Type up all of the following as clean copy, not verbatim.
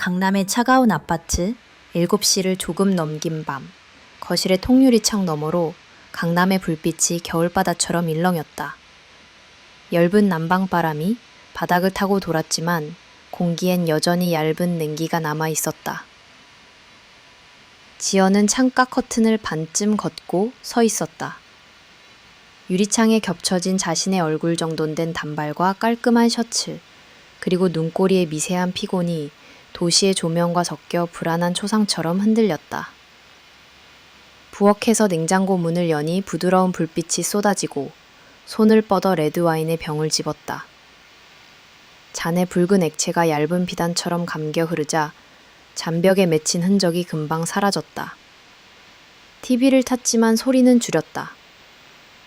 강남의 차가운 아파트, 7시를 조금 넘긴 밤, 거실의 통유리창 너머로 강남의 불빛이 겨울바다처럼 일렁였다. 엷은 남방바람이 바닥을 타고 돌았지만 공기엔 여전히 얇은 냉기가 남아 있었다. 지연은 창가 커튼을 반쯤 걷고 서 있었다. 유리창에 겹쳐진 자신의 얼굴 정돈 된 단발과 깔끔한 셔츠, 그리고 눈꼬리의 미세한 피곤이 도시의 조명과 섞여 불안한 초상처럼 흔들렸다. 부엌에서 냉장고 문을 여니 부드러운 불빛이 쏟아지고 손을 뻗어 레드와인의 병을 집었다. 잔의 붉은 액체가 얇은 비단처럼 감겨 흐르자 잔벽에 맺힌 흔적이 금방 사라졌다. TV를 탔지만 소리는 줄였다.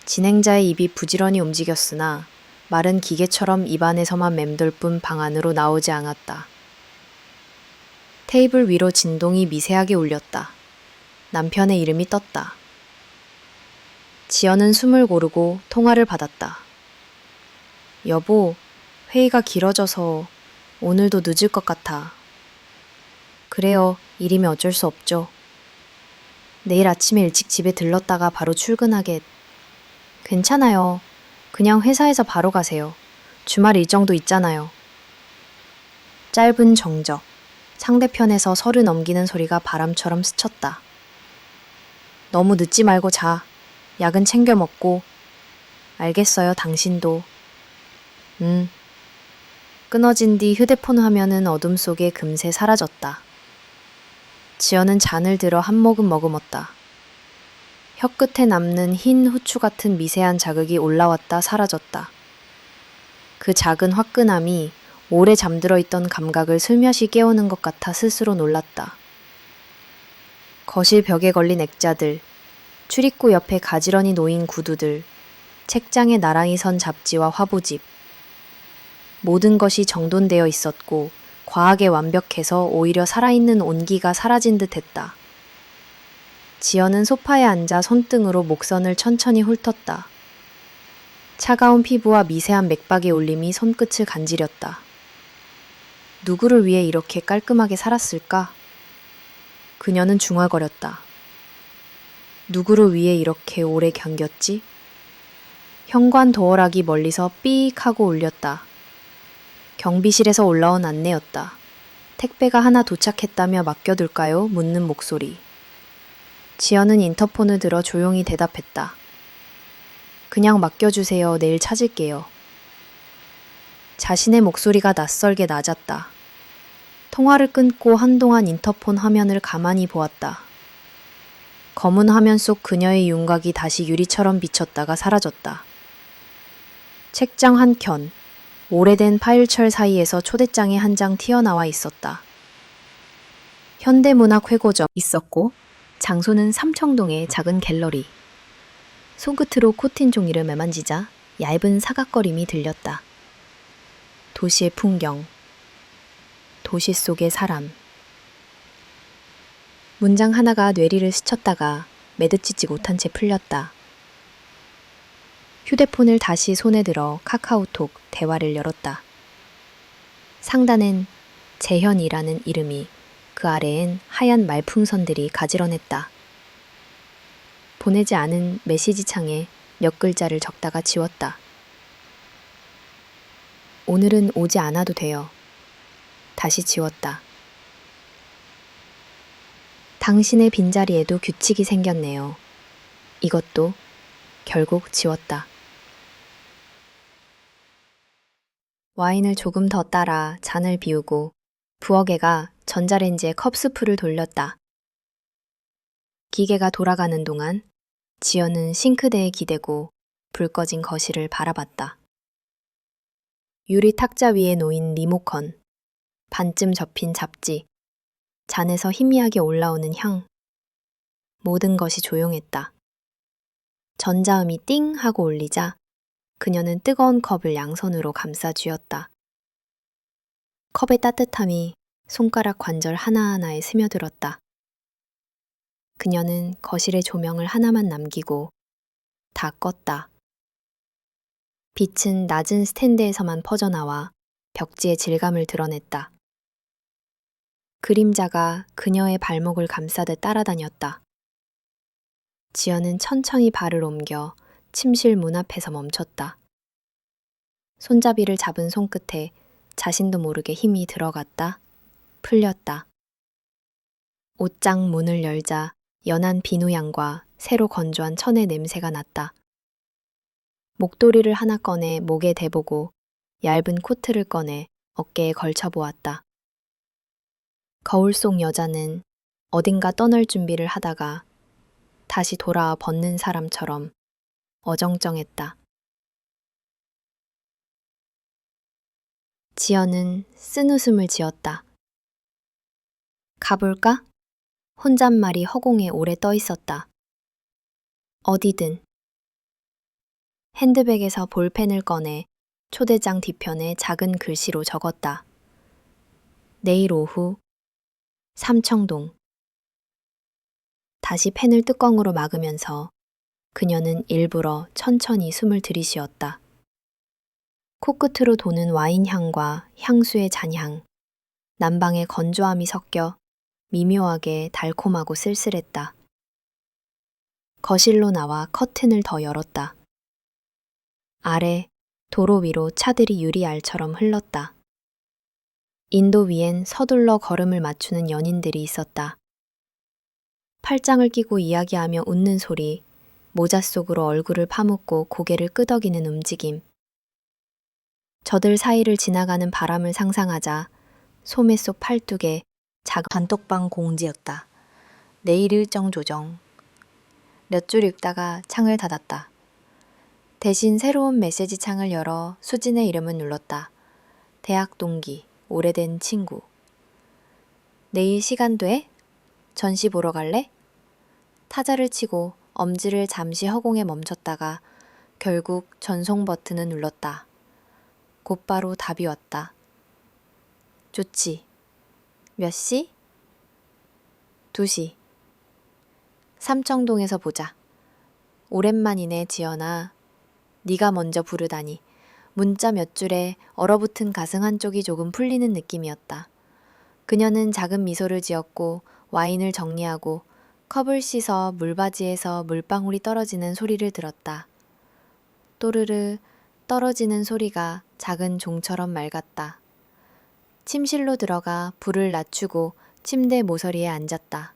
진행자의 입이 부지런히 움직였으나 마른 기계처럼 입안에서만 맴돌 뿐 방 안으로 나오지 않았다. 테이블 위로 진동이 미세하게 울렸다. 남편의 이름이 떴다. 지연은 숨을 고르고 통화를 받았다. 여보, 회의가 길어져서 오늘도 늦을 것 같아. 그래요, 일이면 어쩔 수 없죠. 내일 아침에 일찍 집에 들렀다가 바로 출근하게. 괜찮아요. 그냥 회사에서 바로 가세요. 주말 일정도 있잖아요. 짧은 정적. 상대편에서 서류 넘기는 소리가 바람처럼 스쳤다. 너무 늦지 말고 자. 약은 챙겨 먹고. 알겠어요, 당신도. 끊어진 뒤 휴대폰 화면은 어둠 속에 금세 사라졌다. 지연은 잔을 들어 한 모금 머금었다. 혀끝에 남는 흰 후추 같은 미세한 자극이 올라왔다 사라졌다. 그 작은 화끈함이 오래 잠들어 있던 감각을 슬며시 깨우는 것 같아 스스로 놀랐다. 거실 벽에 걸린 액자들, 출입구 옆에 가지런히 놓인 구두들, 책장에 나란히 선 잡지와 화보집. 모든 것이 정돈되어 있었고 과하게 완벽해서 오히려 살아있는 온기가 사라진 듯 했다. 지연은 소파에 앉아 손등으로 목선을 천천히 훑었다. 차가운 피부와 미세한 맥박의 울림이 손끝을 간지렸다. 누구를 위해 이렇게 깔끔하게 살았을까? 그녀는 중얼거렸다. 누구를 위해 이렇게 오래 견뎠지? 현관 도어락이 멀리서 삐익 하고 울렸다. 경비실에서 올라온 안내였다. 택배가 하나 도착했다며 맡겨둘까요? 묻는 목소리. 지연은 인터폰을 들어 조용히 대답했다. 그냥 맡겨주세요. 내일 찾을게요. 자신의 목소리가 낯설게 낮았다. 통화를 끊고 한동안 인터폰 화면을 가만히 보았다. 검은 화면 속 그녀의 윤곽이 다시 유리처럼 비쳤다가 사라졌다. 책장 한켠, 오래된 파일철 사이에서 초대장이 한 장 튀어나와 있었다. 현대문학 회고점 있었고 장소는 삼청동의 작은 갤러리. 손끝으로 코튼 종이를 매만지자 얇은 사각거림이 들렸다. 도시의 풍경, 도시 속의 사람. 문장 하나가 뇌리를 스쳤다가 매듭짓지 못한 채 풀렸다. 휴대폰을 다시 손에 들어 카카오톡 대화를 열었다. 상단엔 재현이라는 이름이, 그 아래엔 하얀 말풍선들이 가지런했다. 보내지 않은 메시지 창에 몇 글자를 적다가 지웠다. 오늘은 오지 않아도 돼요. 다시 지웠다. 당신의 빈자리에도 규칙이 생겼네요. 이것도 결국 지웠다. 와인을 조금 더 따라 잔을 비우고 부엌에가 전자레인지에 컵스프를 돌렸다. 기계가 돌아가는 동안 지연은 싱크대에 기대고 불 꺼진 거실을 바라봤다. 유리 탁자 위에 놓인 리모컨, 반쯤 접힌 잡지, 잔에서 희미하게 올라오는 향. 모든 것이 조용했다. 전자음이 띵 하고 울리자 그녀는 뜨거운 컵을 양손으로 감싸 쥐었다. 컵의 따뜻함이 손가락 관절 하나하나에 스며들었다. 그녀는 거실의 조명을 하나만 남기고 다 껐다. 빛은 낮은 스탠드에서만 퍼져나와 벽지의 질감을 드러냈다. 그림자가 그녀의 발목을 감싸듯 따라다녔다. 지연은 천천히 발을 옮겨 침실 문 앞에서 멈췄다. 손잡이를 잡은 손끝에 자신도 모르게 힘이 들어갔다. 풀렸다. 옷장 문을 열자 연한 비누향과 새로 건조한 천의 냄새가 났다. 목도리를 하나 꺼내 목에 대보고 얇은 코트를 꺼내 어깨에 걸쳐보았다. 거울 속 여자는 어딘가 떠날 준비를 하다가 다시 돌아와 벗는 사람처럼 어정쩡했다. 지연은 쓴웃음을 지었다. 가볼까? 혼잣말이 허공에 오래 떠 있었다. 어디든. 핸드백에서 볼펜을 꺼내 초대장 뒤편에 작은 글씨로 적었다. 내일 오후 삼청동. 다시 펜을 뚜껑으로 막으면서 그녀는 일부러 천천히 숨을 들이쉬었다. 코끝으로 도는 와인 향과 향수의 잔향, 난방의 건조함이 섞여 미묘하게 달콤하고 쓸쓸했다. 거실로 나와 커튼을 더 열었다. 아래 도로 위로 차들이 유리알처럼 흘렀다. 인도 위엔 서둘러 걸음을 맞추는 연인들이 있었다. 팔짱을 끼고 이야기하며 웃는 소리, 모자 속으로 얼굴을 파묻고 고개를 끄덕이는 움직임. 저들 사이를 지나가는 바람을 상상하자 소매 속 팔뚝에 작은 단톡방 공지였다. 내일 일정 조정. 몇 줄 읽다가 창을 닫았다. 대신 새로운 메시지 창을 열어 수진의 이름을 눌렀다. 대학 동기, 오래된 친구. 내일 시간 돼? 전시 보러 갈래? 타자를 치고 엄지를 잠시 허공에 멈췄다가 결국 전송 버튼을 눌렀다. 곧바로 답이 왔다. 좋지. 몇 시? 2시. 삼청동에서 보자. 오랜만이네, 지연아. 네가 먼저 부르다니. 문자 몇 줄에 얼어붙은 가슴 한쪽이 조금 풀리는 느낌이었다. 그녀는 작은 미소를 지었고 와인을 정리하고 컵을 씻어 물바지에서 물방울이 떨어지는 소리를 들었다. 또르르 떨어지는 소리가 작은 종처럼 맑았다. 침실로 들어가 불을 낮추고 침대 모서리에 앉았다.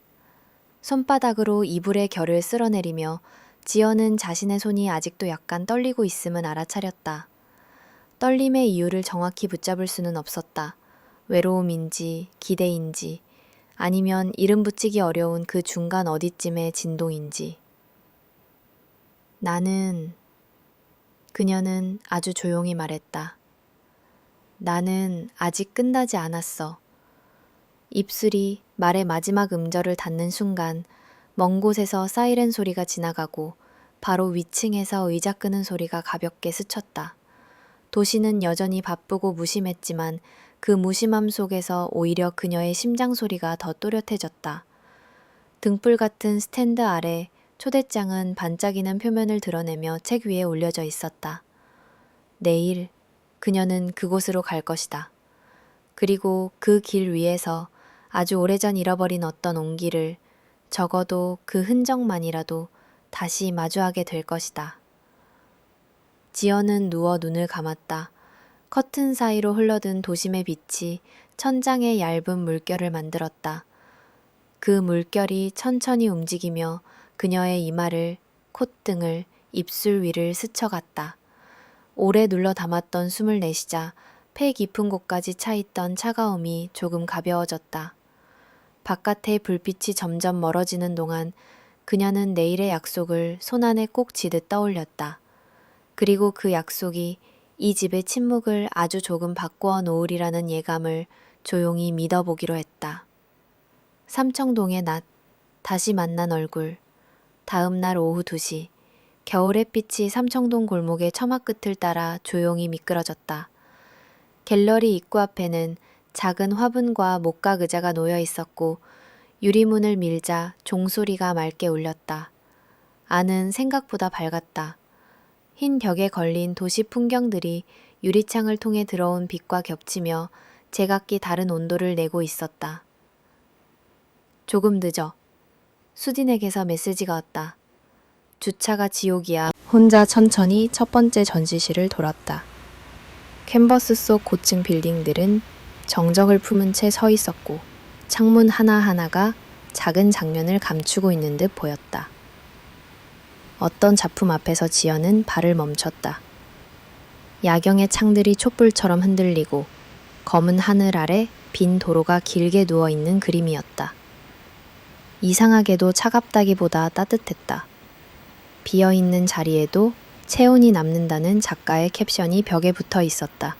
손바닥으로 이불의 결을 쓸어내리며 지연은 자신의 손이 아직도 약간 떨리고 있음은 알아차렸다. 떨림의 이유를 정확히 붙잡을 수는 없었다. 외로움인지 기대인지 아니면 이름 붙이기 어려운 그 중간 어디쯤의 진동인지. 그녀는 아주 조용히 말했다. 나는 아직 끝나지 않았어. 입술이 말의 마지막 음절을 닿는 순간 먼 곳에서 사이렌 소리가 지나가고 바로 위층에서 의자 끄는 소리가 가볍게 스쳤다. 도시는 여전히 바쁘고 무심했지만 그 무심함 속에서 오히려 그녀의 심장 소리가 더 또렷해졌다. 등불 같은 스탠드 아래 초대장은 반짝이는 표면을 드러내며 책 위에 올려져 있었다. 내일 그녀는 그곳으로 갈 것이다. 그리고 그 길 위에서 아주 오래전 잃어버린 어떤 온기를 적어도 그 흔적만이라도 다시 마주하게 될 것이다. 지연은 누워 눈을 감았다. 커튼 사이로 흘러든 도심의 빛이 천장에 얇은 물결을 만들었다. 그 물결이 천천히 움직이며 그녀의 이마를, 콧등을, 입술 위를 스쳐갔다. 오래 눌러 담았던 숨을 내쉬자 폐 깊은 곳까지 차있던 차가움이 조금 가벼워졌다. 바깥의 불빛이 점점 멀어지는 동안 그녀는 내일의 약속을 손안에 꼭 쥐듯 떠올렸다. 그리고 그 약속이 이 집의 침묵을 아주 조금 바꾸어 놓으리라는 예감을 조용히 믿어보기로 했다. 삼청동의 낮, 다시 만난 얼굴, 다음 날 오후 2시, 겨울 햇빛이 삼청동 골목의 처마 끝을 따라 조용히 미끄러졌다. 갤러리 입구 앞에는 작은 화분과 목각 의자가 놓여 있었고 유리문을 밀자 종소리가 맑게 울렸다. 안은 생각보다 밝았다. 흰 벽에 걸린 도시 풍경들이 유리창을 통해 들어온 빛과 겹치며 제각기 다른 온도를 내고 있었다. 조금 늦어. 수딘에게서 메시지가 왔다. 주차가 지옥이야. 혼자 천천히 첫 번째 전시실을 돌았다. 캔버스 속 고층 빌딩들은 정적을 품은 채 서 있었고 창문 하나하나가 작은 장면을 감추고 있는 듯 보였다. 어떤 작품 앞에서 지연은 발을 멈췄다. 야경의 창들이 촛불처럼 흔들리고 검은 하늘 아래 빈 도로가 길게 누워있는 그림이었다. 이상하게도 차갑다기보다 따뜻했다. 비어있는 자리에도 체온이 남는다는 작가의 캡션이 벽에 붙어 있었다.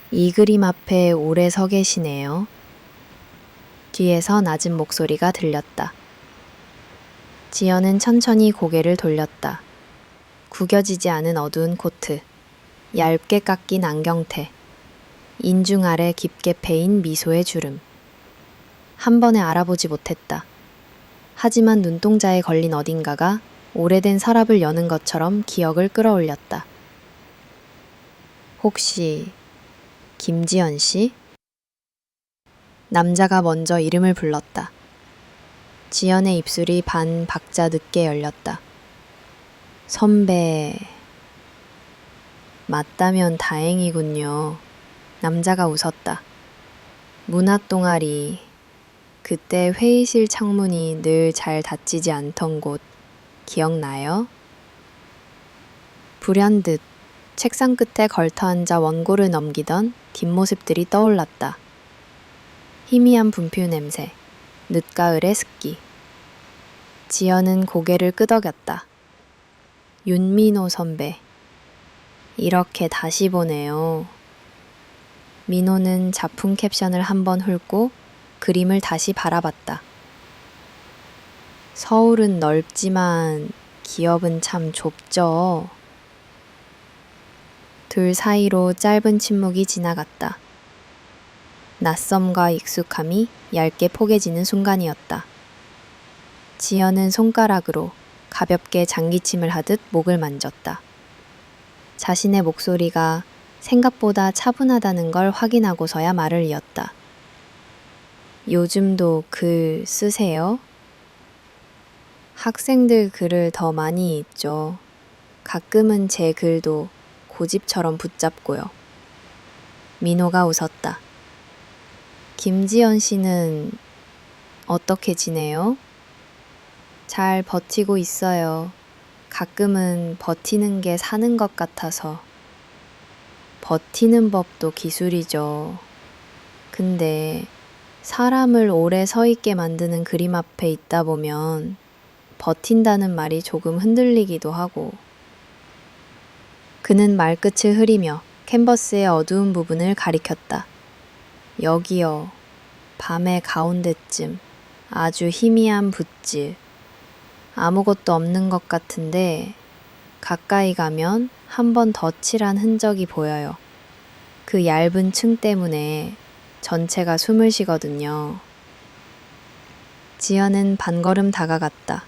이 그림 앞에 오래 서 계시네요. 뒤에서 낮은 목소리가 들렸다. 지연은 천천히 고개를 돌렸다. 구겨지지 않은 어두운 코트, 얇게 깎인 안경테, 인중 아래 깊게 패인 미소의 주름. 한 번에 알아보지 못했다. 하지만 눈동자에 걸린 어딘가가 오래된 서랍을 여는 것처럼 기억을 끌어올렸다. 혹시 김지연 씨? 남자가 먼저 이름을 불렀다. 지연의 입술이 반 박자 늦게 열렸다. 선배... 맞다면 다행이군요. 남자가 웃었다. 문학 동아리... 그때 회의실 창문이 늘 잘 닫히지 않던 곳 기억나요? 불현듯 책상 끝에 걸터앉아 원고를 넘기던 뒷모습들이 떠올랐다. 희미한 분필 냄새, 늦가을의 습기. 지연은 고개를 끄덕였다. 윤민호 선배. 이렇게 다시 보네요. 민호는 작품 캡션을 한번 훑고 그림을 다시 바라봤다. 서울은 넓지만 기업은 참 좁죠. 둘 사이로 짧은 침묵이 지나갔다. 낯섦과 익숙함이 얇게 포개지는 순간이었다. 지연은 손가락으로 가볍게 장기침을 하듯 목을 만졌다. 자신의 목소리가 생각보다 차분하다는 걸 확인하고서야 말을 이었다. 요즘도 글 쓰세요? 학생들 글을 더 많이 읽죠. 가끔은 제 글도 고집처럼 붙잡고요. 민호가 웃었다. 김지연 씨는 어떻게 지내요? 잘 버티고 있어요. 가끔은 버티는 게 사는 것 같아서. 버티는 법도 기술이죠. 근데 사람을 오래 서 있게 만드는 그림 앞에 있다 보면 버틴다는 말이 조금 흔들리기도 하고. 그는 말끝을 흐리며 캔버스의 어두운 부분을 가리켰다. 여기요. 밤의 가운데쯤 아주 희미한 붓질. 아무것도 없는 것 같은데 가까이 가면 한 번 더 칠한 흔적이 보여요. 그 얇은 층 때문에 전체가 숨을 쉬거든요. 지연은 반걸음 다가갔다.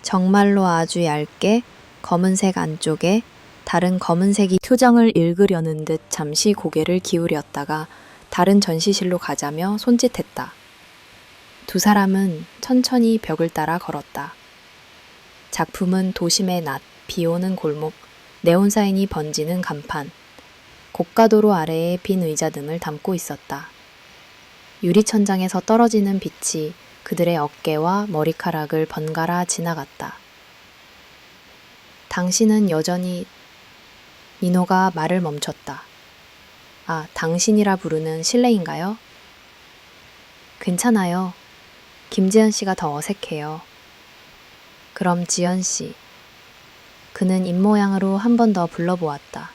정말로 아주 얇게 검은색 안쪽에 다른 검은색이 표정을 읽으려는 듯 잠시 고개를 기울였다가 다른 전시실로 가자며 손짓했다. 두 사람은 천천히 벽을 따라 걸었다. 작품은 도심의 낮, 비오는 골목, 네온사인이 번지는 간판, 고가도로 아래의 빈 의자 등을 담고 있었다. 유리천장에서 떨어지는 빛이 그들의 어깨와 머리카락을 번갈아 지나갔다. 당신은 여전히... 민호가 말을 멈췄다. 아, 당신이라 부르는 실례인가요? 괜찮아요. 김지연 씨가 더 어색해요. 그럼 지연 씨. 그는 입모양으로 한 번 더 불러보았다.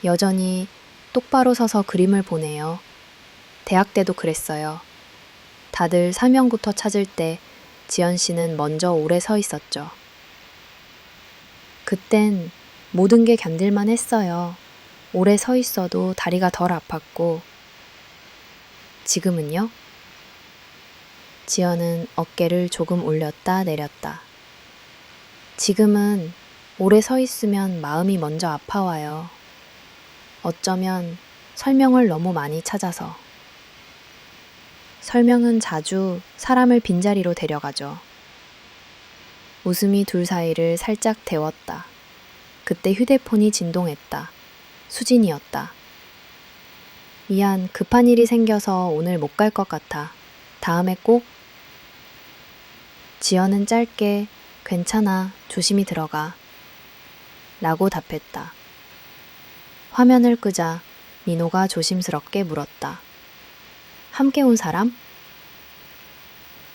여전히 똑바로 서서 그림을 보네요. 대학 때도 그랬어요. 다들 사명부터 찾을 때 지연 씨는 먼저 오래 서 있었죠. 그땐 모든 게 견딜만 했어요. 오래 서 있어도 다리가 덜 아팠고. 지금은요? 지연은 어깨를 조금 올렸다 내렸다. 지금은 오래 서 있으면 마음이 먼저 아파와요. 어쩌면 설명을 너무 많이 찾아서. 설명은 자주 사람을 빈자리로 데려가죠. 웃음이 둘 사이를 살짝 데웠다. 그때 휴대폰이 진동했다. 수진이었다. 미안, 급한 일이 생겨서 오늘 못 갈 것 같아. 다음에 꼭. 지연은 짧게 괜찮아, 조심히 들어가 라고 답했다. 화면을 끄자 민호가 조심스럽게 물었다. 함께 온 사람?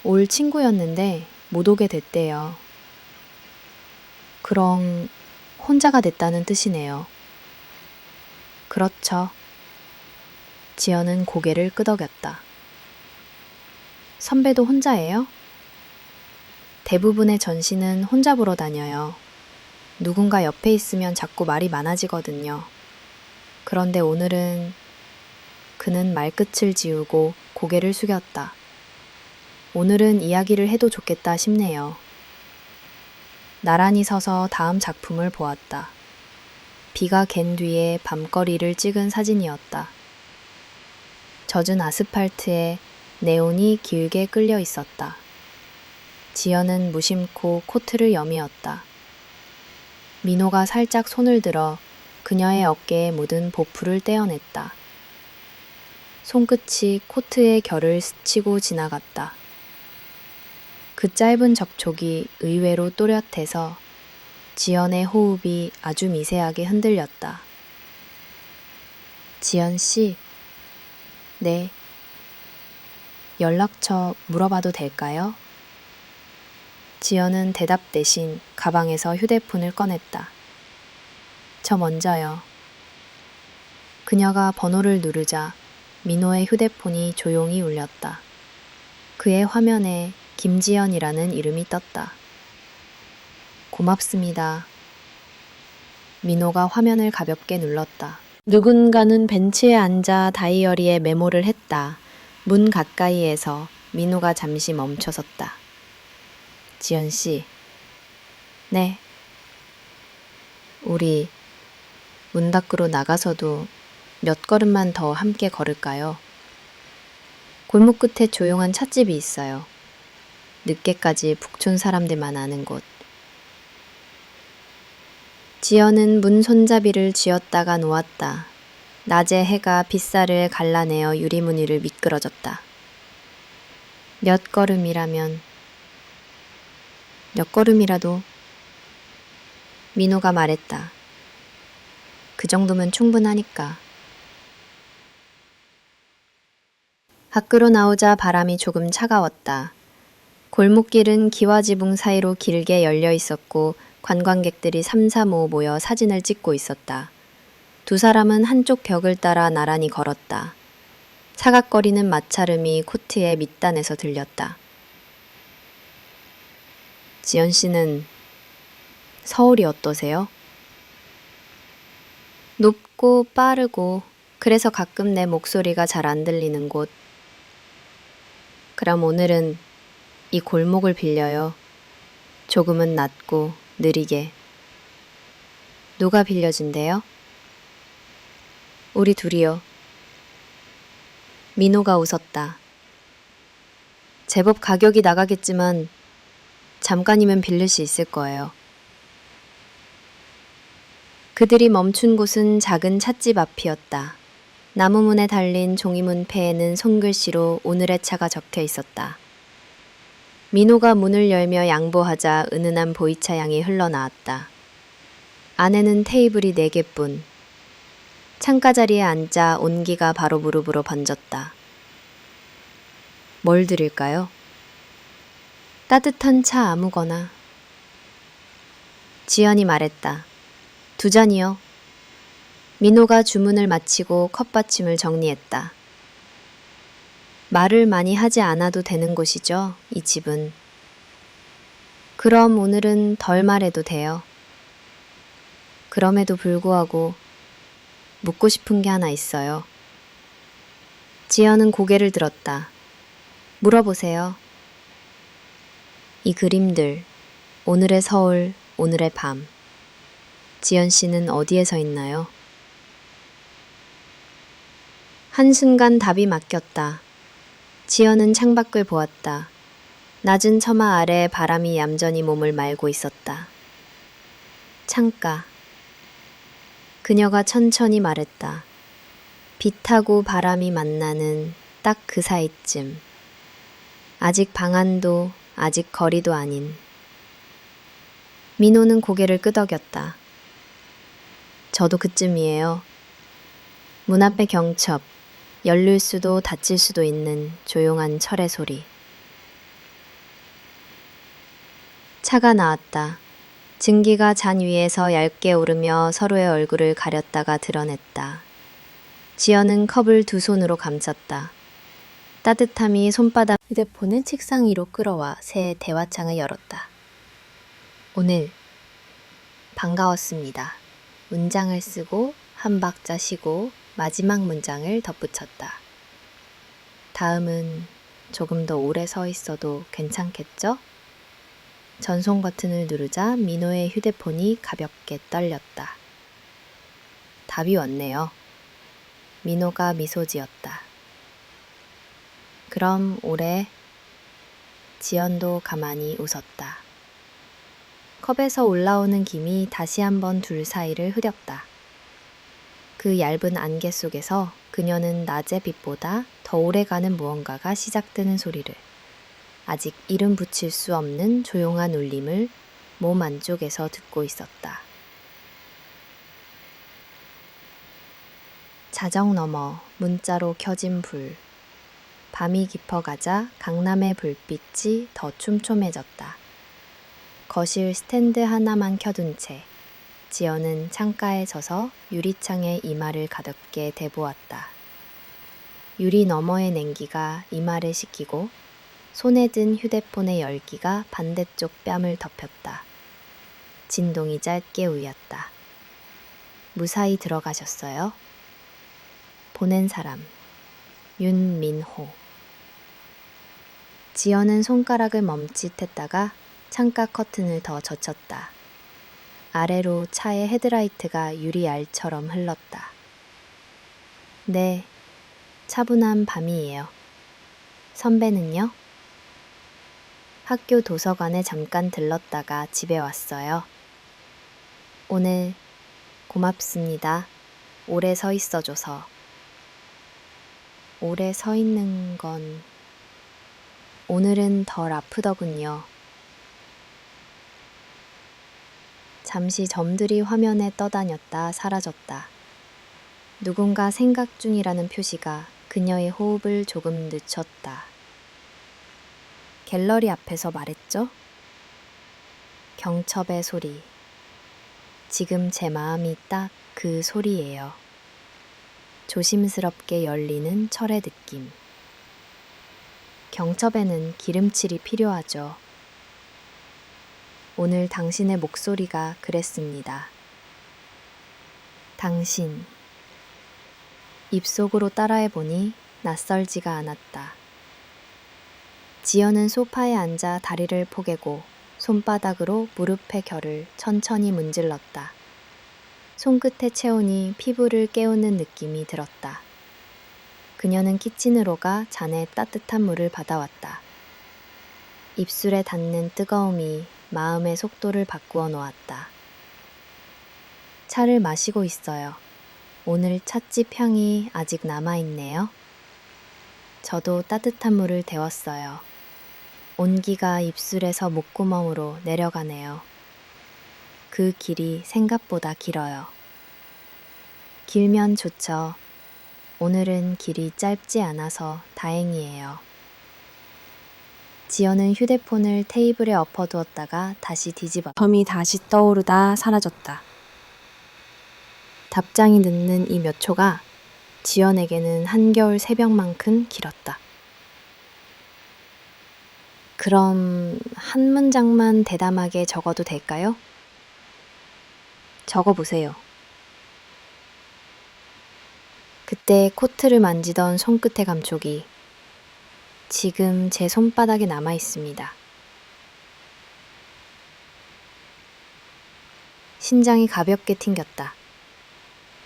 올 친구였는데 못 오게 됐대요. 그럼 혼자가 됐다는 뜻이네요. 그렇죠. 지연은 고개를 끄덕였다. 선배도 혼자예요? 대부분의 전시는 혼자 보러 다녀요. 누군가 옆에 있으면 자꾸 말이 많아지거든요. 그런데 오늘은 그는 말끝을 지우고 고개를 숙였다. 오늘은 이야기를 해도 좋겠다 싶네요. 나란히 서서 다음 작품을 보았다. 비가 갠 뒤에 밤거리를 찍은 사진이었다. 젖은 아스팔트에 네온이 길게 끌려 있었다. 지연은 무심코 코트를 여미었다. 민호가 살짝 손을 들어 그녀의 어깨에 묻은 보풀을 떼어냈다. 손끝이 코트의 결을 스치고 지나갔다. 그 짧은 접촉이 의외로 또렷해서 지연의 호흡이 아주 미세하게 흔들렸다. 지연 씨, 네. 연락처 물어봐도 될까요? 지연은 대답 대신 가방에서 휴대폰을 꺼냈다. 저 먼저요. 그녀가 번호를 누르자 민호의 휴대폰이 조용히 울렸다. 그의 화면에 김지연이라는 이름이 떴다. 고맙습니다. 민호가 화면을 가볍게 눌렀다. 누군가는 벤치에 앉아 다이어리에 메모를 했다. 문 가까이에서 민호가 잠시 멈춰섰다. 지연 씨. 네. 우리 문 밖으로 나가서도 몇 걸음만 더 함께 걸을까요? 골목 끝에 조용한 찻집이 있어요. 늦게까지 북촌 사람들만 아는 곳. 지연은 문 손잡이를 쥐었다가 놓았다. 낮의 해가 빗살을 갈라내어 유리무늬를 미끄러졌다. 몇 걸음이라면 몇 걸음이라도 민호가 말했다. 그 정도면 충분하니까. 밖으로 나오자 바람이 조금 차가웠다. 골목길은 기와지붕 사이로 길게 열려 있었고 관광객들이 삼삼오오 모여 사진을 찍고 있었다. 두 사람은 한쪽 벽을 따라 나란히 걸었다. 사각거리는 마찰음이 코트의 밑단에서 들렸다. 지연 씨는 서울이 어떠세요? 높고 빠르고 그래서 가끔 내 목소리가 잘 안 들리는 곳. 그럼 오늘은 이 골목을 빌려요. 조금은 낮고 느리게. 누가 빌려준대요? 우리 둘이요. 민호가 웃었다. 제법 가격이 나가겠지만 잠깐이면 빌릴 수 있을 거예요. 그들이 멈춘 곳은 작은 찻집 앞이었다. 나무문에 달린 종이문패에는 손글씨로 오늘의 차가 적혀 있었다. 민호가 문을 열며 양보하자 은은한 보이차 향이 흘러나왔다. 안에는 테이블이 4개뿐. 창가 자리에 앉아 온기가 바로 무릎으로 번졌다. 뭘 드릴까요? 따뜻한 차 아무거나. 지연이 말했다. 2잔이요. 민호가 주문을 마치고 컵받침을 정리했다. 말을 많이 하지 않아도 되는 곳이죠, 이 집은. 그럼 오늘은 덜 말해도 돼요. 그럼에도 불구하고 묻고 싶은 게 하나 있어요. 지연은 고개를 들었다. 물어보세요. 이 그림들, 오늘의 서울, 오늘의 밤. 지연 씨는 어디에 서 있나요? 한순간 답이 막혔다. 지연은 창밖을 보았다. 낮은 처마 아래 바람이 얌전히 몸을 말고 있었다. 창가. 그녀가 천천히 말했다. 빛하고 바람이 만나는 딱 그 사이쯤. 아직 방안도 아직 거리도 아닌. 민호는 고개를 끄덕였다. 저도 그쯤이에요. 문 앞의 경첩, 열릴 수도 닫힐 수도 있는 조용한 철의 소리. 차가 나왔다. 증기가 잔 위에서 얇게 오르며 서로의 얼굴을 가렸다가 드러냈다. 지연은 컵을 두 손으로 감쌌다. 따뜻함이 손바닥 휴대폰을 책상 위로 끌어와 새 대화창을 열었다. 오늘 반가웠습니다. 문장을 쓰고 한 박자 쉬고 마지막 문장을 덧붙였다. 다음은 조금 더 오래 서 있어도 괜찮겠죠? 전송 버튼을 누르자 민호의 휴대폰이 가볍게 떨렸다. 답이 왔네요. 민호가 미소 지었다. 그럼 올해 지연도 가만히 웃었다. 컵에서 올라오는 김이 다시 한번 둘 사이를 흐렸다. 그 얇은 안개 속에서 그녀는 낮의 빛보다 더 오래가는 무언가가 시작되는 소리를, 아직 이름 붙일 수 없는 조용한 울림을 몸 안쪽에서 듣고 있었다. 자정 너머 문자로 켜진 불. 밤이 깊어가자 강남의 불빛이 더 촘촘해졌다. 거실 스탠드 하나만 켜둔 채 지연은 창가에 서서 유리창에 이마를 가볍게 대보았다. 유리 너머의 냉기가 이마를 식히고 손에 든 휴대폰의 열기가 반대쪽 뺨을 덮였다. 진동이 짧게 울렸다. 무사히 들어가셨어요? 보낸 사람 윤민호. 지연은 손가락을 멈칫했다가 창가 커튼을 더 젖혔다. 아래로 차의 헤드라이트가 유리알처럼 흘렀다. 네, 차분한 밤이에요. 선배는요? 학교 도서관에 잠깐 들렀다가 집에 왔어요. 오늘 고맙습니다. 오래 서 있어줘서. 오래 서 있는 건 오늘은 덜 아프더군요. 잠시 점들이 화면에 떠다녔다 사라졌다. 누군가 생각 중이라는 표시가 그녀의 호흡을 조금 늦췄다. 갤러리 앞에서 말했죠? 경첩의 소리. 지금 제 마음이 딱 그 소리예요. 조심스럽게 열리는 철의 느낌. 경첩에는 기름칠이 필요하죠. 오늘 당신의 목소리가 그랬습니다. 당신. 입속으로 따라해보니 낯설지가 않았다. 지연은 소파에 앉아 다리를 포개고 손바닥으로 무릎의 결을 천천히 문질렀다. 손끝의 체온이 피부를 깨우는 느낌이 들었다. 그녀는 키친으로 가 잔에 따뜻한 물을 받아왔다. 입술에 닿는 뜨거움이 마음의 속도를 바꾸어 놓았다. 차를 마시고 있어요. 오늘 찻집 향이 아직 남아있네요. 저도 따뜻한 물을 데웠어요. 온기가 입술에서 목구멍으로 내려가네요. 그 길이 생각보다 길어요. 길면 좋죠. 오늘은 길이 짧지 않아서 다행이에요. 지연은 휴대폰을 테이블에 엎어두었다가 다시 뒤집었다. 점이 다시 떠오르다 사라졌다. 답장이 늦는 이 몇 초가 지연에게는 한겨울 새벽만큼 길었다. 그럼 한 문장만 대담하게 적어도 될까요? 적어보세요. 그때 코트를 만지던 손끝의 감촉이 지금 제 손바닥에 남아 있습니다. 심장이 가볍게 튕겼다.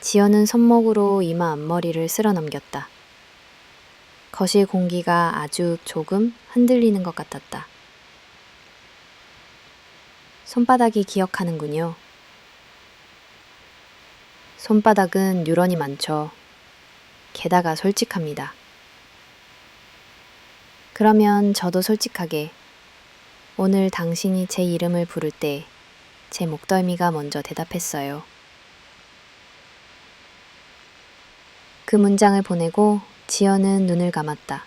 지연은 손목으로 이마 앞머리를 쓸어 넘겼다. 거실 공기가 아주 조금 흔들리는 것 같았다. 손바닥이 기억하는군요. 손바닥은 유런이 많죠. 게다가 솔직합니다. 그러면 저도 솔직하게 오늘 당신이 제 이름을 부를 때 제 목덜미가 먼저 대답했어요. 그 문장을 보내고 지연은 눈을 감았다.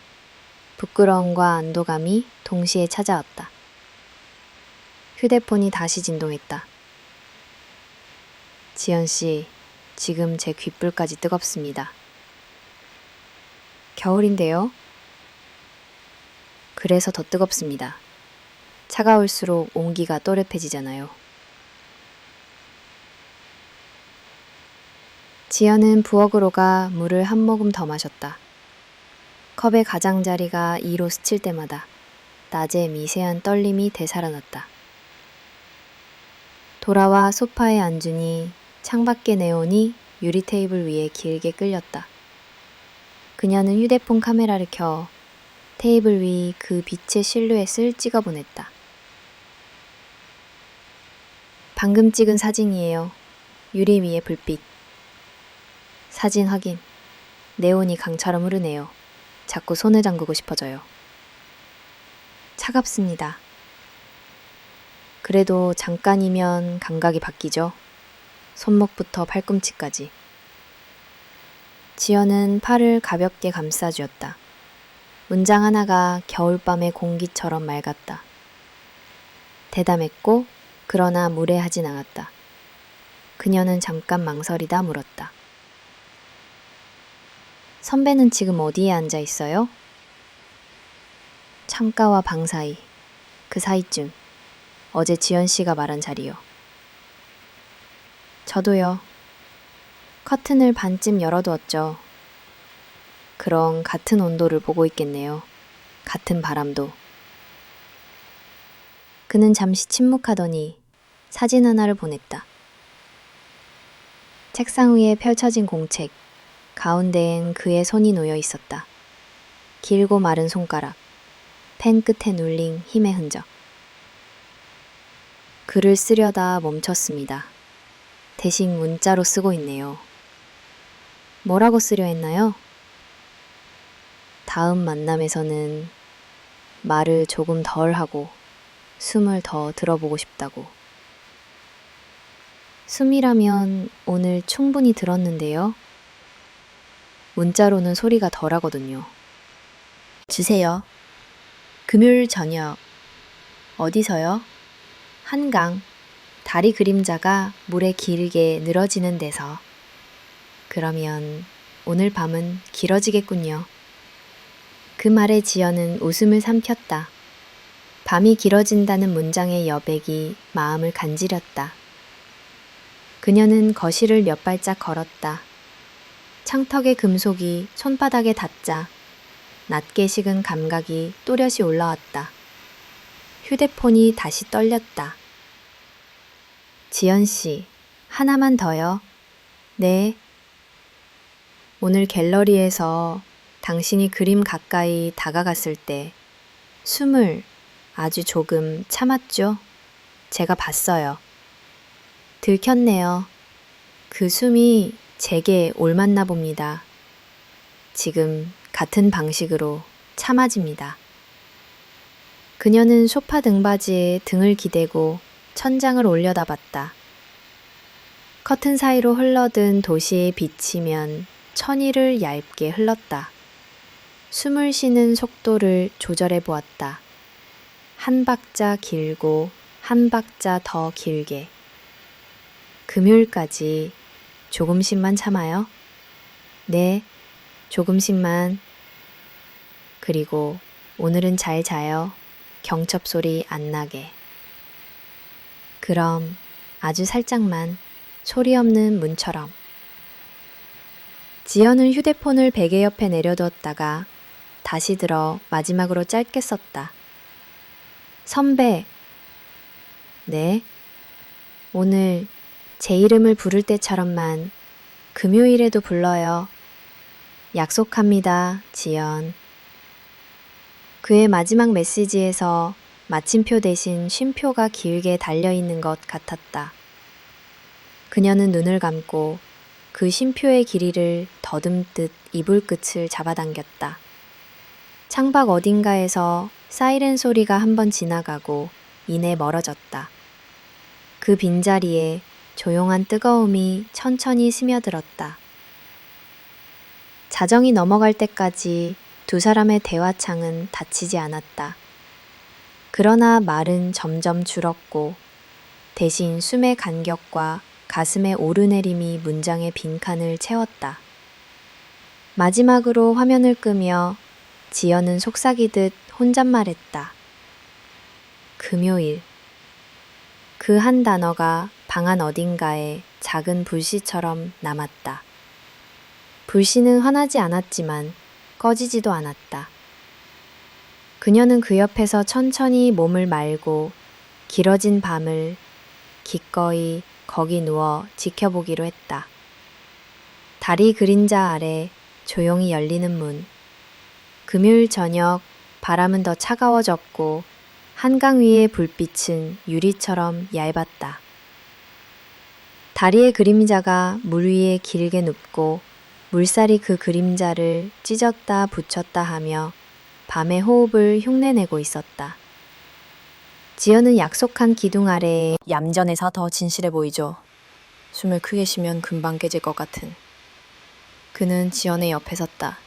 부끄러움과 안도감이 동시에 찾아왔다. 휴대폰이 다시 진동했다. 지연 씨, 지금 제 귓불까지 뜨겁습니다. 겨울인데요? 그래서 더 뜨겁습니다. 차가울수록 온기가 또렷해지잖아요. 지연은 부엌으로 가 물을 한 모금 더 마셨다. 컵의 가장자리가 2로 스칠 때마다 낮에 미세한 떨림이 되살아났다. 돌아와 소파에 앉으니 창밖의 네온이 유리 테이블 위에 길게 끌렸다. 그녀는 휴대폰 카메라를 켜 테이블 위 그 빛의 실루엣을 찍어보냈다. 방금 찍은 사진이에요. 유리 위의 불빛. 사진 확인. 네온이 강처럼 흐르네요. 자꾸 손을 잠그고 싶어져요. 차갑습니다. 그래도 잠깐이면 감각이 바뀌죠. 손목부터 팔꿈치까지. 지연은 팔을 가볍게 감싸주었다. 문장 하나가 겨울밤의 공기처럼 맑았다. 대담했고 그러나 무례하진 않았다. 그녀는 잠깐 망설이다 물었다. 선배는 지금 어디에 앉아 있어요? 창가와 방 사이, 그 사이쯤. 어제 지연 씨가 말한 자리요. 저도요. 커튼을 반쯤 열어두었죠. 그럼 같은 온도를 보고 있겠네요. 같은 바람도. 그는 잠시 침묵하더니 사진 하나를 보냈다. 책상 위에 펼쳐진 공책, 가운데엔 그의 손이 놓여 있었다. 길고 마른 손가락, 펜 끝에 눌린 힘의 흔적. 글을 쓰려다 멈췄습니다. 대신 문자로 쓰고 있네요. 뭐라고 쓰려 했나요? 다음 만남에서는 말을 조금 덜 하고 숨을 더 들어보고 싶다고. 숨이라면 오늘 충분히 들었는데요. 문자로는 소리가 덜하거든요. 주세요. 금요일 저녁. 어디서요? 한강. 다리 그림자가 물에 길게 늘어지는 데서. 그러면 오늘 밤은 길어지겠군요. 그 말에 지연은 웃음을 삼켰다. 밤이 길어진다는 문장의 여백이 마음을 간지렸다. 그녀는 거실을 몇 발짝 걸었다. 창턱의 금속이 손바닥에 닿자 낮게 식은 감각이 또렷이 올라왔다. 휴대폰이 다시 떨렸다. 지연 씨, 하나만 더요. 네. 오늘 갤러리에서 당신이 그림 가까이 다가갔을 때 숨을 아주 조금 참았죠? 제가 봤어요. 들켰네요. 그 숨이 제게 옮았나 봅니다. 지금 같은 방식으로 참아집니다. 그녀는 소파 등받이에 등을 기대고 천장을 올려다봤다. 커튼 사이로 흘러든 도시의 빛이면 천이를 얇게 흘렀다. 숨을 쉬는 속도를 조절해 보았다. 한 박자 길고 한 박자 더 길게. 금요일까지 조금씩만 참아요. 네, 조금씩만. 그리고 오늘은 잘 자요. 경첩 소리 안 나게. 그럼 아주 살짝만 소리 없는 문처럼. 지연은 휴대폰을 베개 옆에 내려두었다가 다시 들어 마지막으로 짧게 썼다. 선배. 네. 오늘 제 이름을 부를 때처럼만 금요일에도 불러요. 약속합니다, 지연. 그의 마지막 메시지에서 마침표 대신 쉼표가 길게 달려있는 것 같았다. 그녀는 눈을 감고 그 쉼표의 길이를 더듬듯 이불 끝을 잡아당겼다. 창밖 어딘가에서 사이렌 소리가 한번 지나가고 이내 멀어졌다. 그 빈자리에 조용한 뜨거움이 천천히 스며들었다. 자정이 넘어갈 때까지 두 사람의 대화창은 닫히지 않았다. 그러나 말은 점점 줄었고 대신 숨의 간격과 가슴의 오르내림이 문장의 빈칸을 채웠다. 마지막으로 화면을 끄며 지연은 속삭이듯 혼잣말했다. 금요일. 그 한 단어가 방 안 어딘가에 작은 불씨처럼 남았다. 불씨는 환하지 않았지만 꺼지지도 않았다. 그녀는 그 옆에서 천천히 몸을 말고 길어진 밤을 기꺼이 거기 누워 지켜보기로 했다. 다리 그림자 아래 조용히 열리는 문. 금요일 저녁 바람은 더 차가워졌고 한강 위의 불빛은 유리처럼 얇았다. 다리의 그림자가 물 위에 길게 눕고 물살이 그 그림자를 찢었다 붙였다 하며 밤의 호흡을 흉내내고 있었다. 지연은 약속한 기둥 아래에 얌전해서 더 진실해 보이죠. 숨을 크게 쉬면 금방 깨질 것 같은. 그는 지연의 옆에 섰다.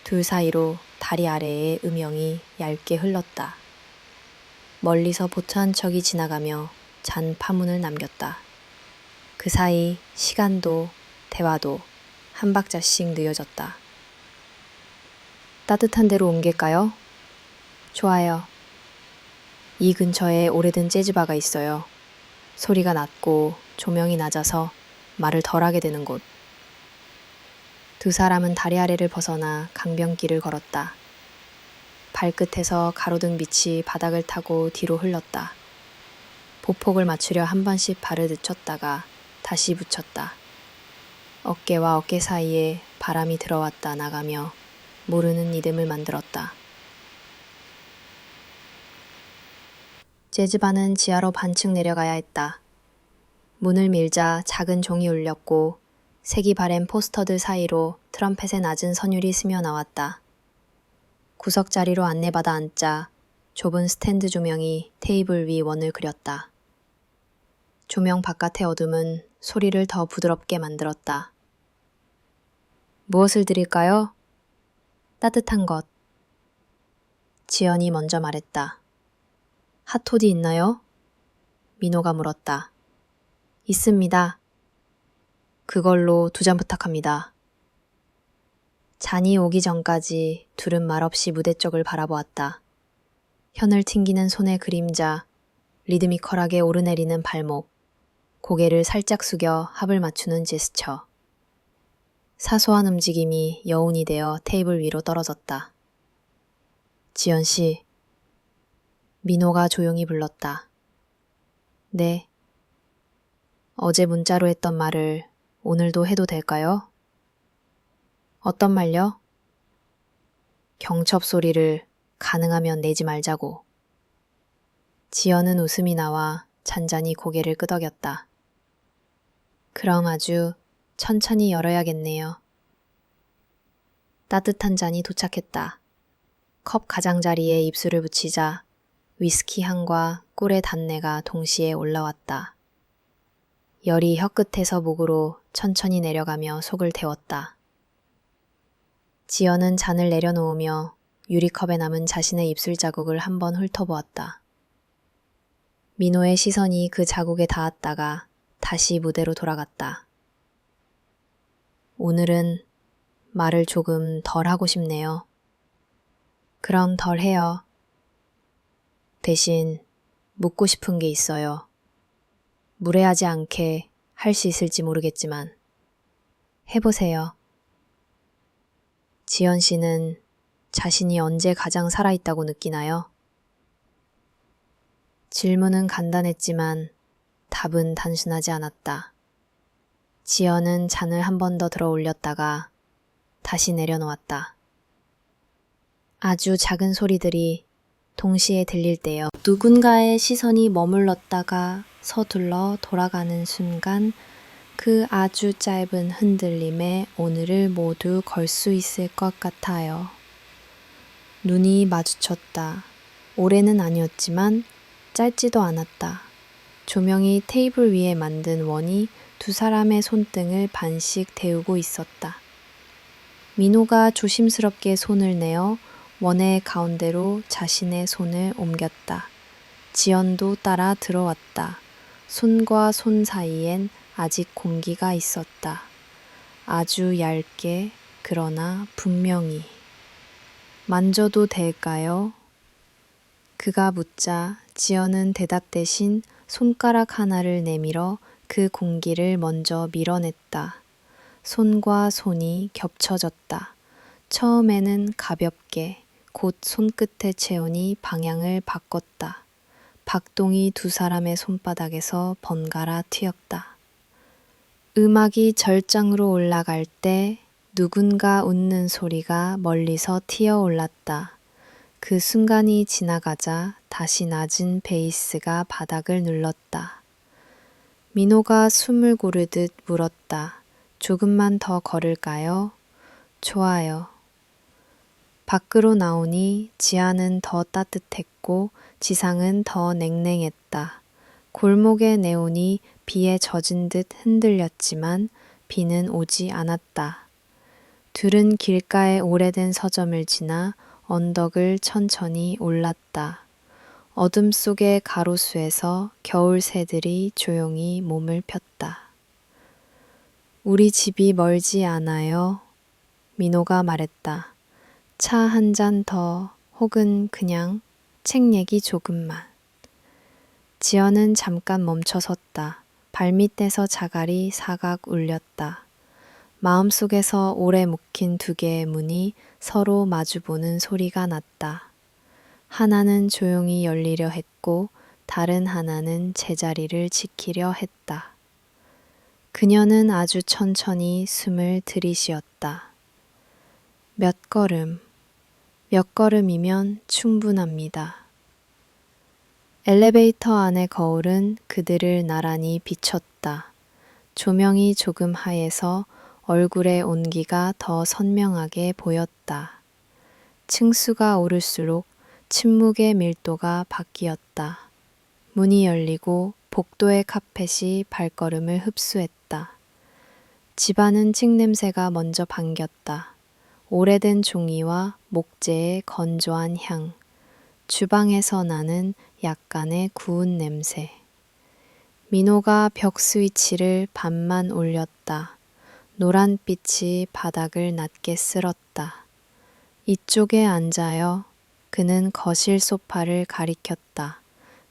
둘 사이로 다리 아래의 음영이 얇게 흘렀다. 멀리서 보트 한 척이 지나가며 잔 파문을 남겼다. 그 사이 시간도 대화도 한 박자씩 느어졌다. 따뜻한 데로 옮길까요? 좋아요. 이 근처에 오래된 재즈바가 있어요. 소리가 낮고 조명이 낮아서 말을 덜하게 되는 곳. 두 사람은 다리 아래를 벗어나 강변길을 걸었다. 발끝에서 가로등 빛이 바닥을 타고 뒤로 흘렀다. 보폭을 맞추려 한 번씩 발을 늦췄다가 다시 붙였다. 어깨와 어깨 사이에 바람이 들어왔다 나가며 모르는 리듬을 만들었다. 재즈바는 지하로 반층 내려가야 했다. 문을 밀자 작은 종이 울렸고 색이 바랜 포스터들 사이로 트럼펫의 낮은 선율이 스며 나왔다. 구석 자리로 안내받아 앉자 좁은 스탠드 조명이 테이블 위 원을 그렸다. 조명 바깥의 어둠은 소리를 더 부드럽게 만들었다. 무엇을 드릴까요? 따뜻한 것. 지연이 먼저 말했다. 핫토디 있나요? 민호가 물었다. 있습니다. 그걸로 2잔 부탁합니다. 잔이 오기 전까지 둘은 말없이 무대 쪽을 바라보았다. 현을 튕기는 손의 그림자, 리드미컬하게 오르내리는 발목, 고개를 살짝 숙여 합을 맞추는 제스처. 사소한 움직임이 여운이 되어 테이블 위로 떨어졌다. 지연 씨. 민호가 조용히 불렀다. 네. 어제 문자로 했던 말을 오늘도 해도 될까요? 어떤 말요? 경첩 소리를 가능하면 내지 말자고. 지연은 웃음이 나와 잔잔히 고개를 끄덕였다. 그럼 아주 천천히 열어야겠네요. 따뜻한 잔이 도착했다. 컵 가장자리에 입술을 붙이자 위스키 향과 꿀의 단내가 동시에 올라왔다. 열이 혀끝에서 목으로 천천히 내려가며 속을 데웠다. 지연은 잔을 내려놓으며 유리컵에 남은 자신의 입술 자국을 한번 훑어보았다. 민호의 시선이 그 자국에 닿았다가 다시 무대로 돌아갔다. 오늘은 말을 조금 덜 하고 싶네요. 그럼 덜 해요. 대신 묻고 싶은 게 있어요. 무례하지 않게 할 수 있을지 모르겠지만 해보세요. 지연 씨는 자신이 언제 가장 살아있다고 느끼나요? 질문은 간단했지만 답은 단순하지 않았다. 지연은 잔을 한 번 더 들어 올렸다가 다시 내려놓았다. 아주 작은 소리들이 동시에 들릴 때요. 누군가의 시선이 머물렀다가 서둘러 돌아가는 순간 그 아주 짧은 흔들림에 오늘을 모두 걸 수 있을 것 같아요. 눈이 마주쳤다. 오래는 아니었지만 짧지도 않았다. 조명이 테이블 위에 만든 원이 두 사람의 손등을 반씩 데우고 있었다. 민호가 조심스럽게 손을 내어 원의 가운데로 자신의 손을 옮겼다. 지연도 따라 들어왔다. 손과 손 사이엔 아직 공기가 있었다. 아주 얇게, 그러나 분명히. 만져도 될까요? 그가 묻자 지연은 대답 대신 손가락 하나를 내밀어 그 공기를 먼저 밀어냈다. 손과 손이 겹쳐졌다. 처음에는 가볍게, 곧 손끝의 체온이 방향을 바꿨다. 박동이 두 사람의 손바닥에서 번갈아 튀었다. 음악이 절정으로 올라갈 때 누군가 웃는 소리가 멀리서 튀어올랐다. 그 순간이 지나가자 다시 낮은 베이스가 바닥을 눌렀다. 민호가 숨을 고르듯 물었다. 조금만 더 걸을까요? 좋아요. 밖으로 나오니 지하는 더 따뜻했고 지상은 더 냉랭했다. 골목의 네온이 비에 젖은 듯 흔들렸지만 비는 오지 않았다. 둘은 길가의 오래된 서점을 지나 언덕을 천천히 올랐다. 어둠 속의 가로수에서 겨울 새들이 조용히 몸을 폈다. 우리 집이 멀지 않아요. 민호가 말했다. 차 한 잔 더 혹은 그냥 책 얘기 조금만. 지연은 잠깐 멈춰 섰다. 발밑에서 자갈이 사각 울렸다. 마음속에서 오래 묵힌 두 개의 문이 서로 마주보는 소리가 났다. 하나는 조용히 열리려 했고 다른 하나는 제자리를 지키려 했다. 그녀는 아주 천천히 숨을 들이쉬었다. 몇 걸음이면 충분합니다. 엘리베이터 안의 거울은 그들을 나란히 비췄다. 조명이 조금 하얘서 얼굴의 온기가 더 선명하게 보였다. 층수가 오를수록 침묵의 밀도가 바뀌었다. 문이 열리고 복도의 카펫이 발걸음을 흡수했다. 집안은 칡냄새가 먼저 반겼다. 오래된 종이와 목재의 건조한 향, 주방에서 나는 약간의 구운 냄새. 민호가 벽 스위치를 반만 올렸다. 노란빛이 바닥을 낮게 쓸었다. 이쪽에 앉아요. 그는 거실 소파를 가리켰다.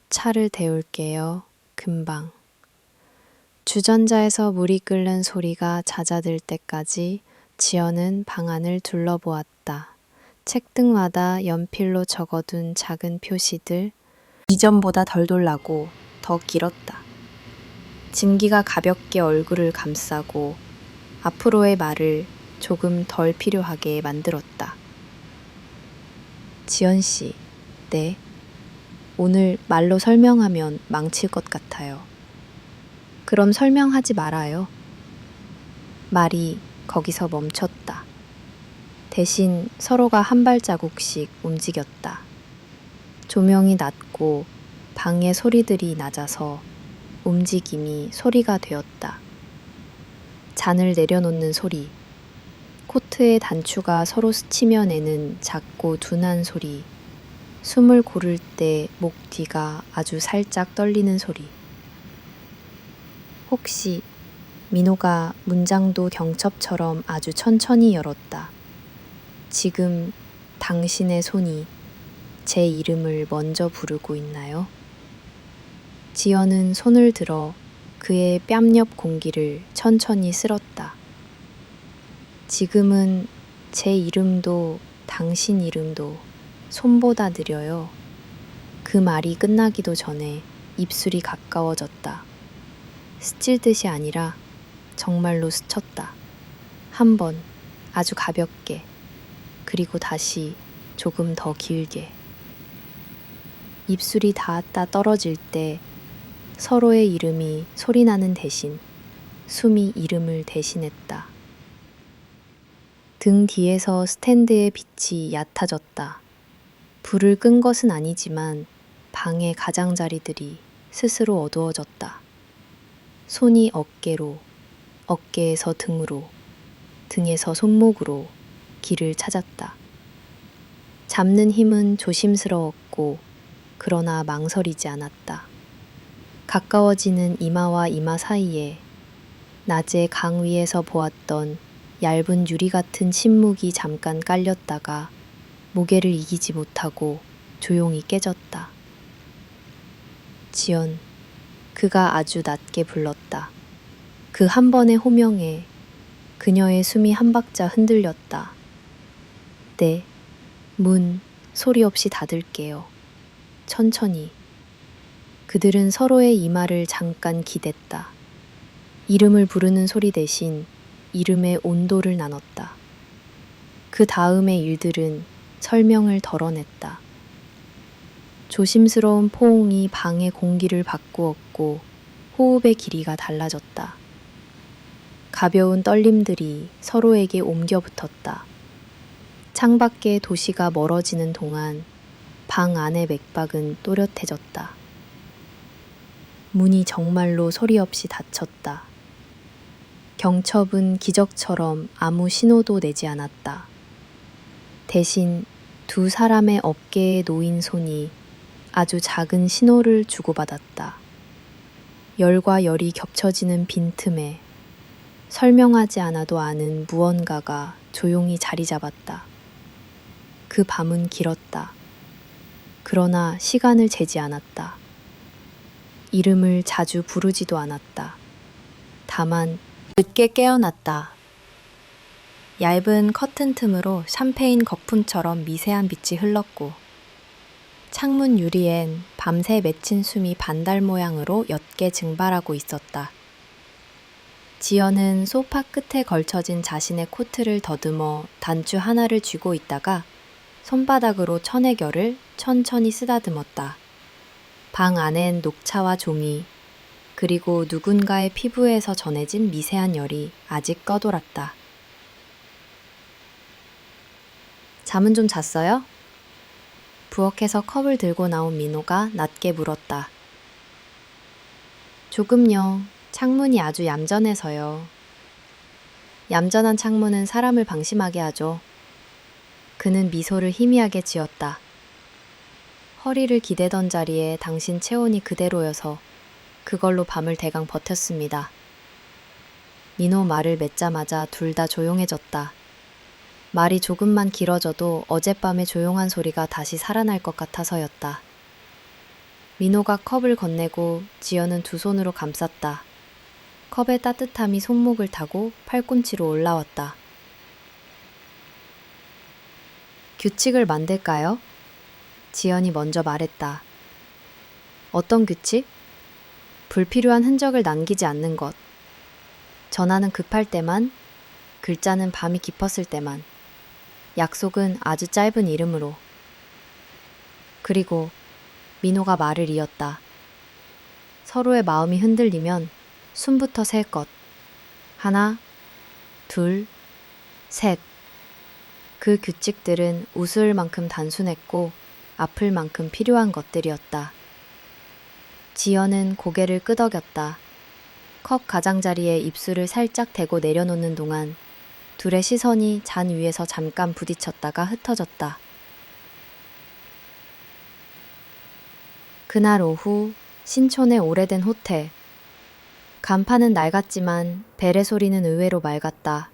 차를 데울게요. 금방. 주전자에서 물이 끓는 소리가 잦아들 때까지 지연은 방 안을 둘러보았다. 책등마다 연필로 적어둔 작은 표시들, 이전보다 덜 돌라고 더 길었다. 진기가 가볍게 얼굴을 감싸고 앞으로의 말을 조금 덜 필요하게 만들었다. 지연 씨, 네. 오늘 말로 설명하면 망칠 것 같아요. 그럼 설명하지 말아요. 말이 거기서 멈췄다. 대신 서로가 한 발자국씩 움직였다. 조명이 낮고 방의 소리들이 낮아서 움직임이 소리가 되었다. 잔을 내려놓는 소리, 코트의 단추가 서로 스치며 내는 작고 둔한 소리, 숨을 고를 때 목 뒤가 아주 살짝 떨리는 소리. 혹시 민호가 문장도 경첩처럼 아주 천천히 열었다. 지금 당신의 손이 제 이름을 먼저 부르고 있나요? 지연은 손을 들어 그의 뺨 옆 공기를 천천히 쓸었다. 지금은 제 이름도 당신 이름도 손보다 느려요. 그 말이 끝나기도 전에 입술이 가까워졌다. 스칠 듯이 아니라 정말로 스쳤다. 한 번, 아주 가볍게, 그리고 다시 조금 더 길게. 입술이 닿았다 떨어질 때 서로의 이름이 소리나는 대신 숨이 이름을 대신했다. 등 뒤에서 스탠드의 빛이 얕아졌다. 불을 끈 것은 아니지만 방의 가장자리들이 스스로 어두워졌다. 손이 어깨로, 어깨에서 등으로, 등에서 손목으로 길을 찾았다. 잡는 힘은 조심스러웠고 그러나 망설이지 않았다. 가까워지는 이마와 이마 사이에 낮에 강 위에서 보았던 얇은 유리 같은 침묵이 잠깐 깔렸다가 무게를 이기지 못하고 조용히 깨졌다. 지연, 그가 아주 낮게 불렀다. 그 한 번의 호명에 그녀의 숨이 한 박자 흔들렸다. 네, 문 소리 없이 닫을게요. 천천히. 그들은 서로의 이마를 잠깐 기댔다. 이름을 부르는 소리 대신 이름의 온도를 나눴다. 그 다음의 일들은 설명을 덜어냈다. 조심스러운 포옹이 방의 공기를 바꾸었고 호흡의 길이가 달라졌다. 가벼운 떨림들이 서로에게 옮겨 붙었다. 창밖의 도시가 멀어지는 동안 방 안의 맥박은 또렷해졌다. 문이 정말로 소리 없이 닫혔다. 경첩은 기적처럼 아무 신호도 내지 않았다. 대신 두 사람의 어깨에 놓인 손이 아주 작은 신호를 주고받았다. 열과 열이 겹쳐지는 빈틈에 설명하지 않아도 아는 무언가가 조용히 자리 잡았다. 그 밤은 길었다. 그러나 시간을 재지 않았다. 이름을 자주 부르지도 않았다. 다만 늦게 깨어났다. 얇은 커튼 틈으로 샴페인 거품처럼 미세한 빛이 흘렀고 창문 유리엔 밤새 맺힌 숨이 반달 모양으로 옅게 증발하고 있었다. 지연은 소파 끝에 걸쳐진 자신의 코트를 더듬어 단추 하나를 쥐고 있다가 손바닥으로 천의 결을 천천히 쓰다듬었다. 방 안엔 녹차와 종이, 그리고 누군가의 피부에서 전해진 미세한 열이 아직 떠돌았다. 잠은 좀 잤어요? 부엌에서 컵을 들고 나온 민호가 낮게 물었다. 조금요. 창문이 아주 얌전해서요. 얌전한 창문은 사람을 방심하게 하죠. 그는 미소를 희미하게 지었다. 허리를 기대던 자리에 당신 체온이 그대로여서 그걸로 밤을 대강 버텼습니다. 민호 말을 맺자마자 둘 다 조용해졌다. 말이 조금만 길어져도 어젯밤의 조용한 소리가 다시 살아날 것 같아서였다. 민호가 컵을 건네고 지연은 두 손으로 감쌌다. 컵의 따뜻함이 손목을 타고 팔꿈치로 올라왔다. 규칙을 만들까요? 지연이 먼저 말했다. 어떤 규칙? 불필요한 흔적을 남기지 않는 것. 전화는 급할 때만, 글자는 밤이 깊었을 때만, 약속은 아주 짧은 이름으로. 그리고 민호가 말을 이었다. 서로의 마음이 흔들리면 숨부터 셀 것. 하나, 둘, 셋. 그 규칙들은 웃을 만큼 단순했고 아플 만큼 필요한 것들이었다. 지연은 고개를 끄덕였다. 컵 가장자리에 입술을 살짝 대고 내려놓는 동안 둘의 시선이 잔 위에서 잠깐 부딪혔다가 흩어졌다. 그날 오후 신촌의 오래된 호텔. 간판은 낡았지만 벨의 소리는 의외로 맑았다.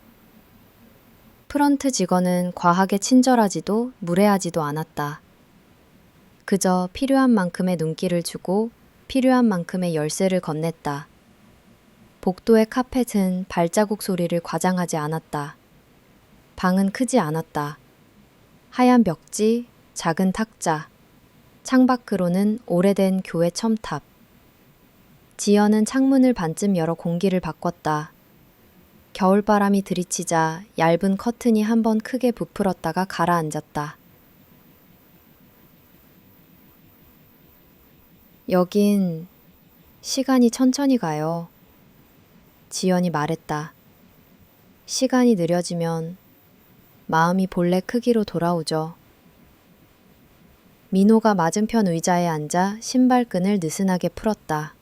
프런트 직원은 과하게 친절하지도 무례하지도 않았다. 그저 필요한 만큼의 눈길을 주고 필요한 만큼의 열쇠를 건넸다. 복도의 카펫은 발자국 소리를 과장하지 않았다. 방은 크지 않았다. 하얀 벽지, 작은 탁자, 창밖으로는 오래된 교회 첨탑. 지연은 창문을 반쯤 열어 공기를 바꿨다. 겨울바람이 들이치자 얇은 커튼이 한번 크게 부풀었다가 가라앉았다. 여긴 시간이 천천히 가요. 지연이 말했다. 시간이 느려지면 마음이 본래 크기로 돌아오죠. 민호가 맞은편 의자에 앉아 신발끈을 느슨하게 풀었다.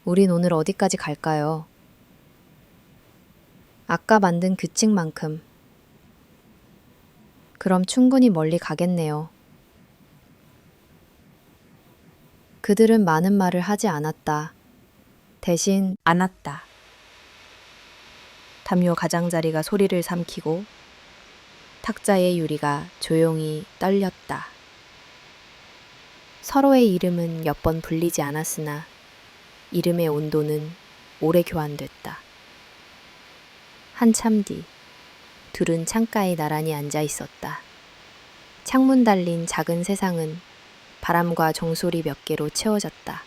우린 오늘 어디까지 갈까요? 아까 만든 규칙만큼. 그럼 충분히 멀리 가겠네요. 그들은 많은 말을 하지 않았다. 대신 안았다. 담요 가장자리가 소리를 삼키고 탁자의 유리가 조용히 떨렸다. 서로의 이름은 몇 번 불리지 않았으나 이름의 온도는 오래 교환됐다. 한참 뒤 둘은 창가에 나란히 앉아 있었다. 창문 달린 작은 세상은 바람과 종소리 몇 개로 채워졌다.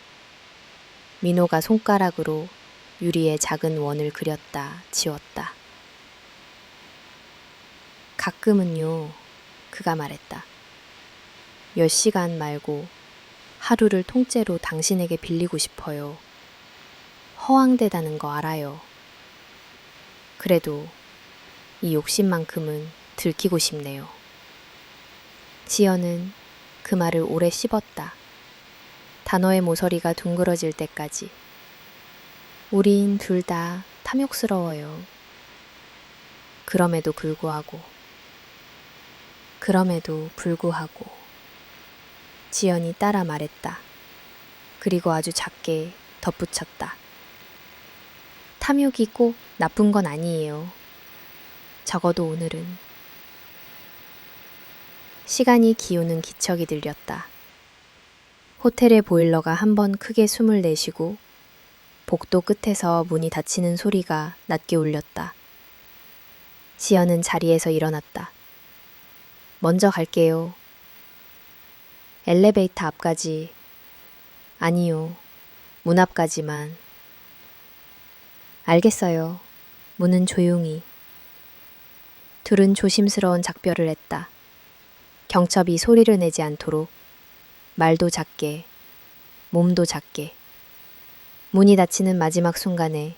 민호가 손가락으로 유리에 작은 원을 그렸다 지웠다. 가끔은요, 그가 말했다. 몇 시간 말고 하루를 통째로 당신에게 빌리고 싶어요. 허황되다는 거 알아요. 그래도 이 욕심만큼은 들키고 싶네요. 지연은 그 말을 오래 씹었다. 단어의 모서리가 둥그러질 때까지. 우린 둘 다 탐욕스러워요. 그럼에도 불구하고 지연이 따라 말했다. 그리고 아주 작게 덧붙였다. 탐욕이 꼭 나쁜 건 아니에요. 적어도 오늘은. 시간이 기우는 기척이 들렸다. 호텔의 보일러가 한 번 크게 숨을 내쉬고 복도 끝에서 문이 닫히는 소리가 낮게 울렸다. 지연은 자리에서 일어났다. 먼저 갈게요. 엘리베이터 앞까지. 아니요. 문 앞까지만. 알겠어요. 문은 조용히. 둘은 조심스러운 작별을 했다. 경첩이 소리를 내지 않도록 말도 작게, 몸도 작게. 문이 닫히는 마지막 순간에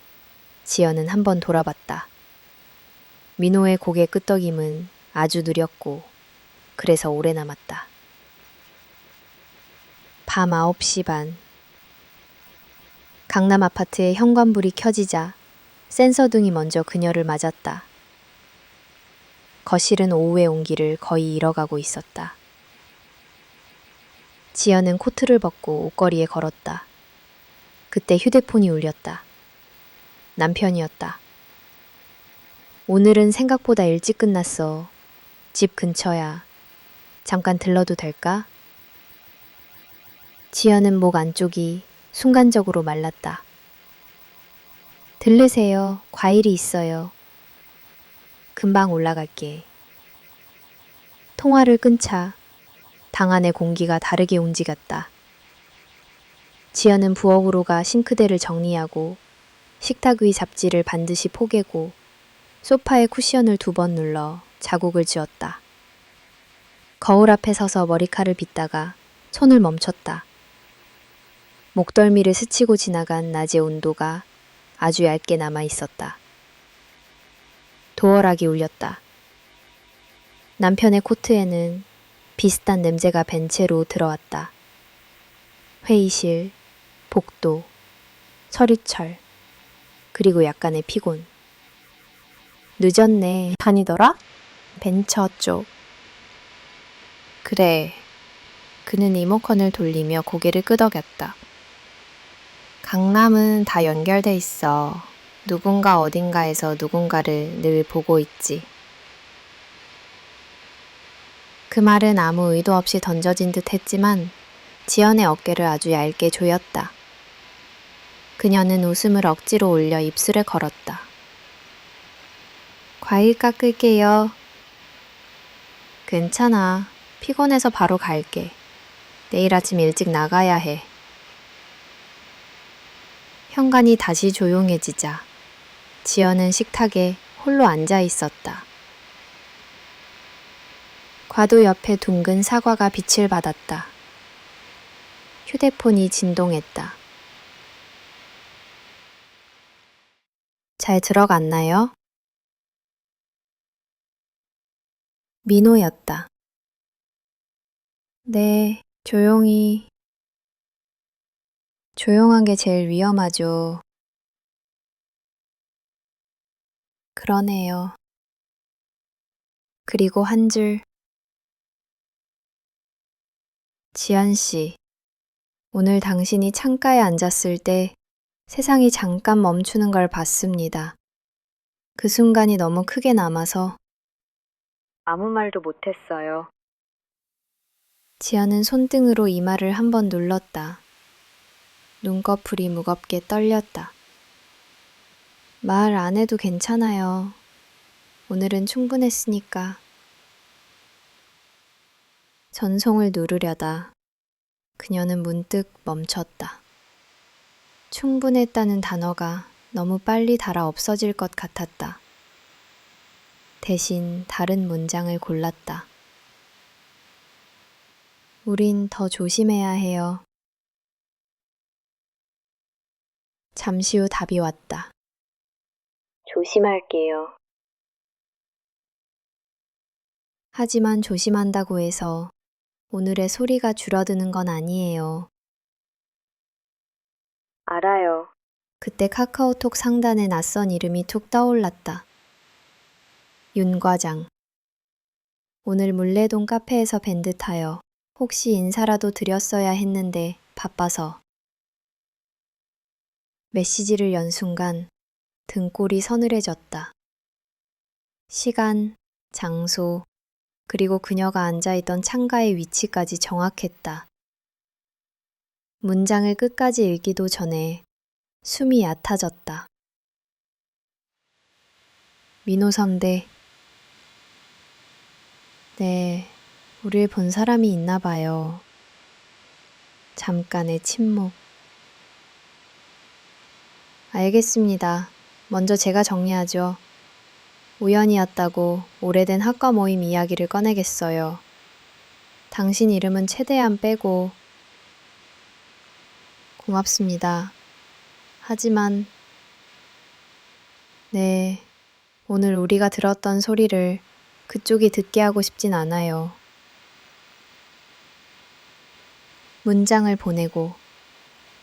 지연은 한 번 돌아봤다. 민호의 고개 끄덕임은 아주 느렸고 그래서 오래 남았다. 밤 9시 반. 강남 아파트의 현관불이 켜지자 센서등이 먼저 그녀를 맞았다. 거실은 오후의 온기를 거의 잃어가고 있었다. 지연은 코트를 벗고 옷걸이에 걸었다. 그때 휴대폰이 울렸다. 남편이었다. 오늘은 생각보다 일찍 끝났어. 집 근처야. 잠깐 들러도 될까? 지연은 목 안쪽이 순간적으로 말랐다. 들르세요. 과일이 있어요. 금방 올라갈게. 통화를 끊자 방 안의 공기가 다르게 움직였다. 지연은 부엌으로 가 싱크대를 정리하고 식탁 위 잡지를 반드시 포개고 소파에 쿠션을 2번 눌러 자국을 지웠다. 거울 앞에 서서 머리칼을 빗다가 손을 멈췄다. 목덜미를 스치고 지나간 낮의 온도가 아주 얇게 남아 있었다. 도어락이 울렸다. 남편의 코트에는 비슷한 냄새가 밴 채로 들어왔다. 회의실, 복도, 서리철, 그리고 약간의 피곤. 늦었네. 다니더라? 벤처 쪽. 그래. 그는 리모컨을 돌리며 고개를 끄덕였다. 강남은 다 연결돼 있어. 누군가 어딘가에서 누군가를 늘 보고 있지. 그 말은 아무 의도 없이 던져진 듯 했지만 지연의 어깨를 아주 얇게 조였다. 그녀는 웃음을 억지로 올려 입술에 걸었다. 과일 깎을게요. 괜찮아. 피곤해서 바로 갈게. 내일 아침 일찍 나가야 해. 현관이 다시 조용해지자 지연은 식탁에 홀로 앉아 있었다. 과도 옆에 둥근 사과가 빛을 받았다. 휴대폰이 진동했다. 잘 들어갔나요? 민호였다. 네, 조용히. 조용한 게 제일 위험하죠. 그러네요. 그리고 한 줄. 지연 씨, 오늘 당신이 창가에 앉았을 때 세상이 잠깐 멈추는 걸 봤습니다. 그 순간이 너무 크게 남아서 아무 말도 못했어요. 지연은 손등으로 이마를 한번 눌렀다. 눈꺼풀이 무겁게 떨렸다. 말 안 해도 괜찮아요. 오늘은 충분했으니까. 전송을 누르려다 그녀는 문득 멈췄다. 충분했다는 단어가 너무 빨리 닳아 없어질 것 같았다. 대신 다른 문장을 골랐다. 우린 더 조심해야 해요. 잠시 후 답이 왔다. 조심할게요. 하지만 조심한다고 해서 오늘의 소리가 줄어드는 건 아니에요. 알아요. 그때 카카오톡 상단에 낯선 이름이 툭 떠올랐다. 윤 과장. 오늘 물레동 카페에서 뵌 듯하여 혹시 인사라도 드렸어야 했는데 바빠서. 메시지를 연 순간 등골이 서늘해졌다. 시간, 장소, 그리고 그녀가 앉아있던 창가의 위치까지 정확했다. 문장을 끝까지 읽기도 전에 숨이 얕아졌다. 민호성대. 네, 우릴 본 사람이 있나 봐요. 잠깐의 침묵. 알겠습니다. 먼저 제가 정리하죠. 우연이었다고 오래된 학과 모임 이야기를 꺼내겠어요. 당신 이름은 최대한 빼고. 고맙습니다. 하지만 네, 오늘 우리가 들었던 소리를 그쪽이 듣게 하고 싶진 않아요. 문장을 보내고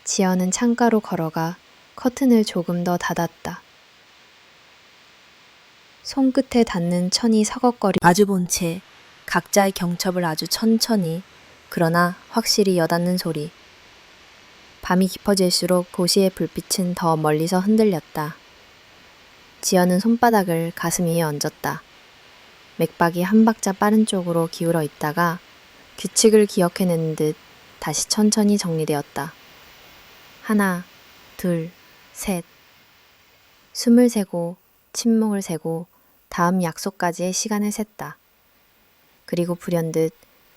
지연은 창가로 걸어가 커튼을 조금 더 닫았다. 손끝에 닿는 천이 서걱거리 마주본 채 각자의 경첩을 아주 천천히 그러나 확실히 여닫는 소리. 밤이 깊어질수록 도시의 불빛은 더 멀리서 흔들렸다. 지연은 손바닥을 가슴 위에 얹었다. 맥박이 한 박자 빠른 쪽으로 기울어 있다가 규칙을 기억해내는 듯 다시 천천히 정리되었다. 하나, 둘, 셋. 숨을 세고 침묵을 세고 다음 약속까지의 시간을 셌다. 그리고 불현듯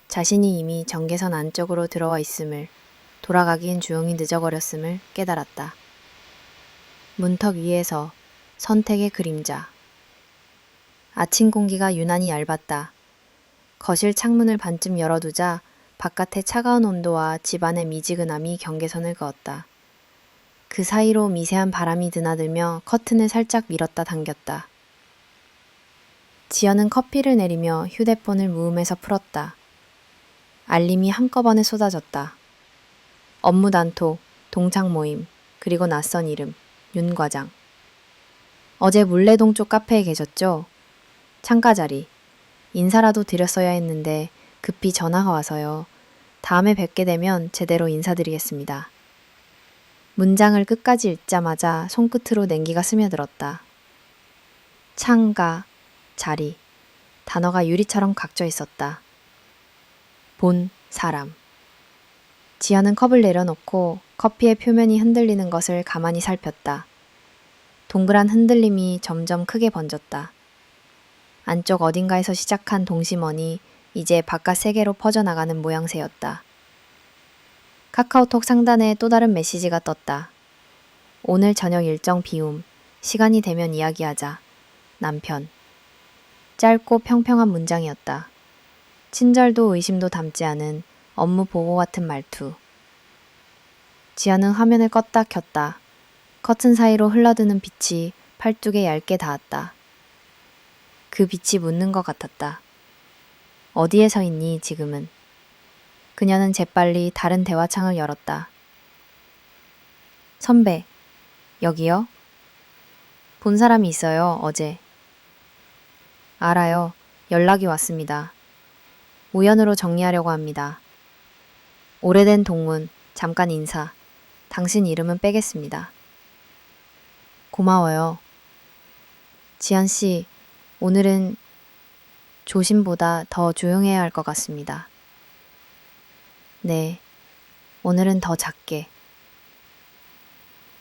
자신이 이미 경계선 안쪽으로 들어와 있음을, 돌아가기엔 주용이 늦어버렸음을 깨달았다. 문턱 위에서 선택의 그림자. 아침 공기가 유난히 얇았다. 거실 창문을 반쯤 열어두자 바깥의 차가운 온도와 집안의 미지근함이 경계선을 그었다. 그 사이로 미세한 바람이 드나들며 커튼을 살짝 밀었다 당겼다. 지연은 커피를 내리며 휴대폰을 무음에서 풀었다. 알림이 한꺼번에 쏟아졌다. 업무 단톡, 동창 모임, 그리고 낯선 이름, 윤 과장. 어제 물레동 쪽 카페에 계셨죠? 창가 자리. 인사라도 드렸어야 했는데 급히 전화가 와서요. 다음에 뵙게 되면 제대로 인사드리겠습니다. 문장을 끝까지 읽자마자 손끝으로 냉기가 스며들었다. 창가, 자리. 단어가 유리처럼 각져 있었다. 본 사람. 지연은 컵을 내려놓고 커피의 표면이 흔들리는 것을 가만히 살폈다. 동그란 흔들림이 점점 크게 번졌다. 안쪽 어딘가에서 시작한 동심원이 이제 바깥 세계로 퍼져나가는 모양새였다. 카카오톡 상단에 또 다른 메시지가 떴다. 오늘 저녁 일정 비움. 시간이 되면 이야기하자. 남편. 짧고 평평한 문장이었다. 친절도 의심도 담지 않은 업무 보고 같은 말투. 지연은 화면을 껐다 켰다. 커튼 사이로 흘러드는 빛이 팔뚝에 얇게 닿았다. 그 빛이 묻는 것 같았다. 어디에 서 있니, 지금은? 그녀는 재빨리 다른 대화창을 열었다. 선배, 여기요? 본 사람이 있어요, 어제. 알아요. 연락이 왔습니다. 우연으로 정리하려고 합니다. 오래된 동문, 잠깐 인사. 당신 이름은 빼겠습니다. 고마워요. 지연 씨, 오늘은 조심보다 더 조용해야 할 것 같습니다. 네, 오늘은 더 작게.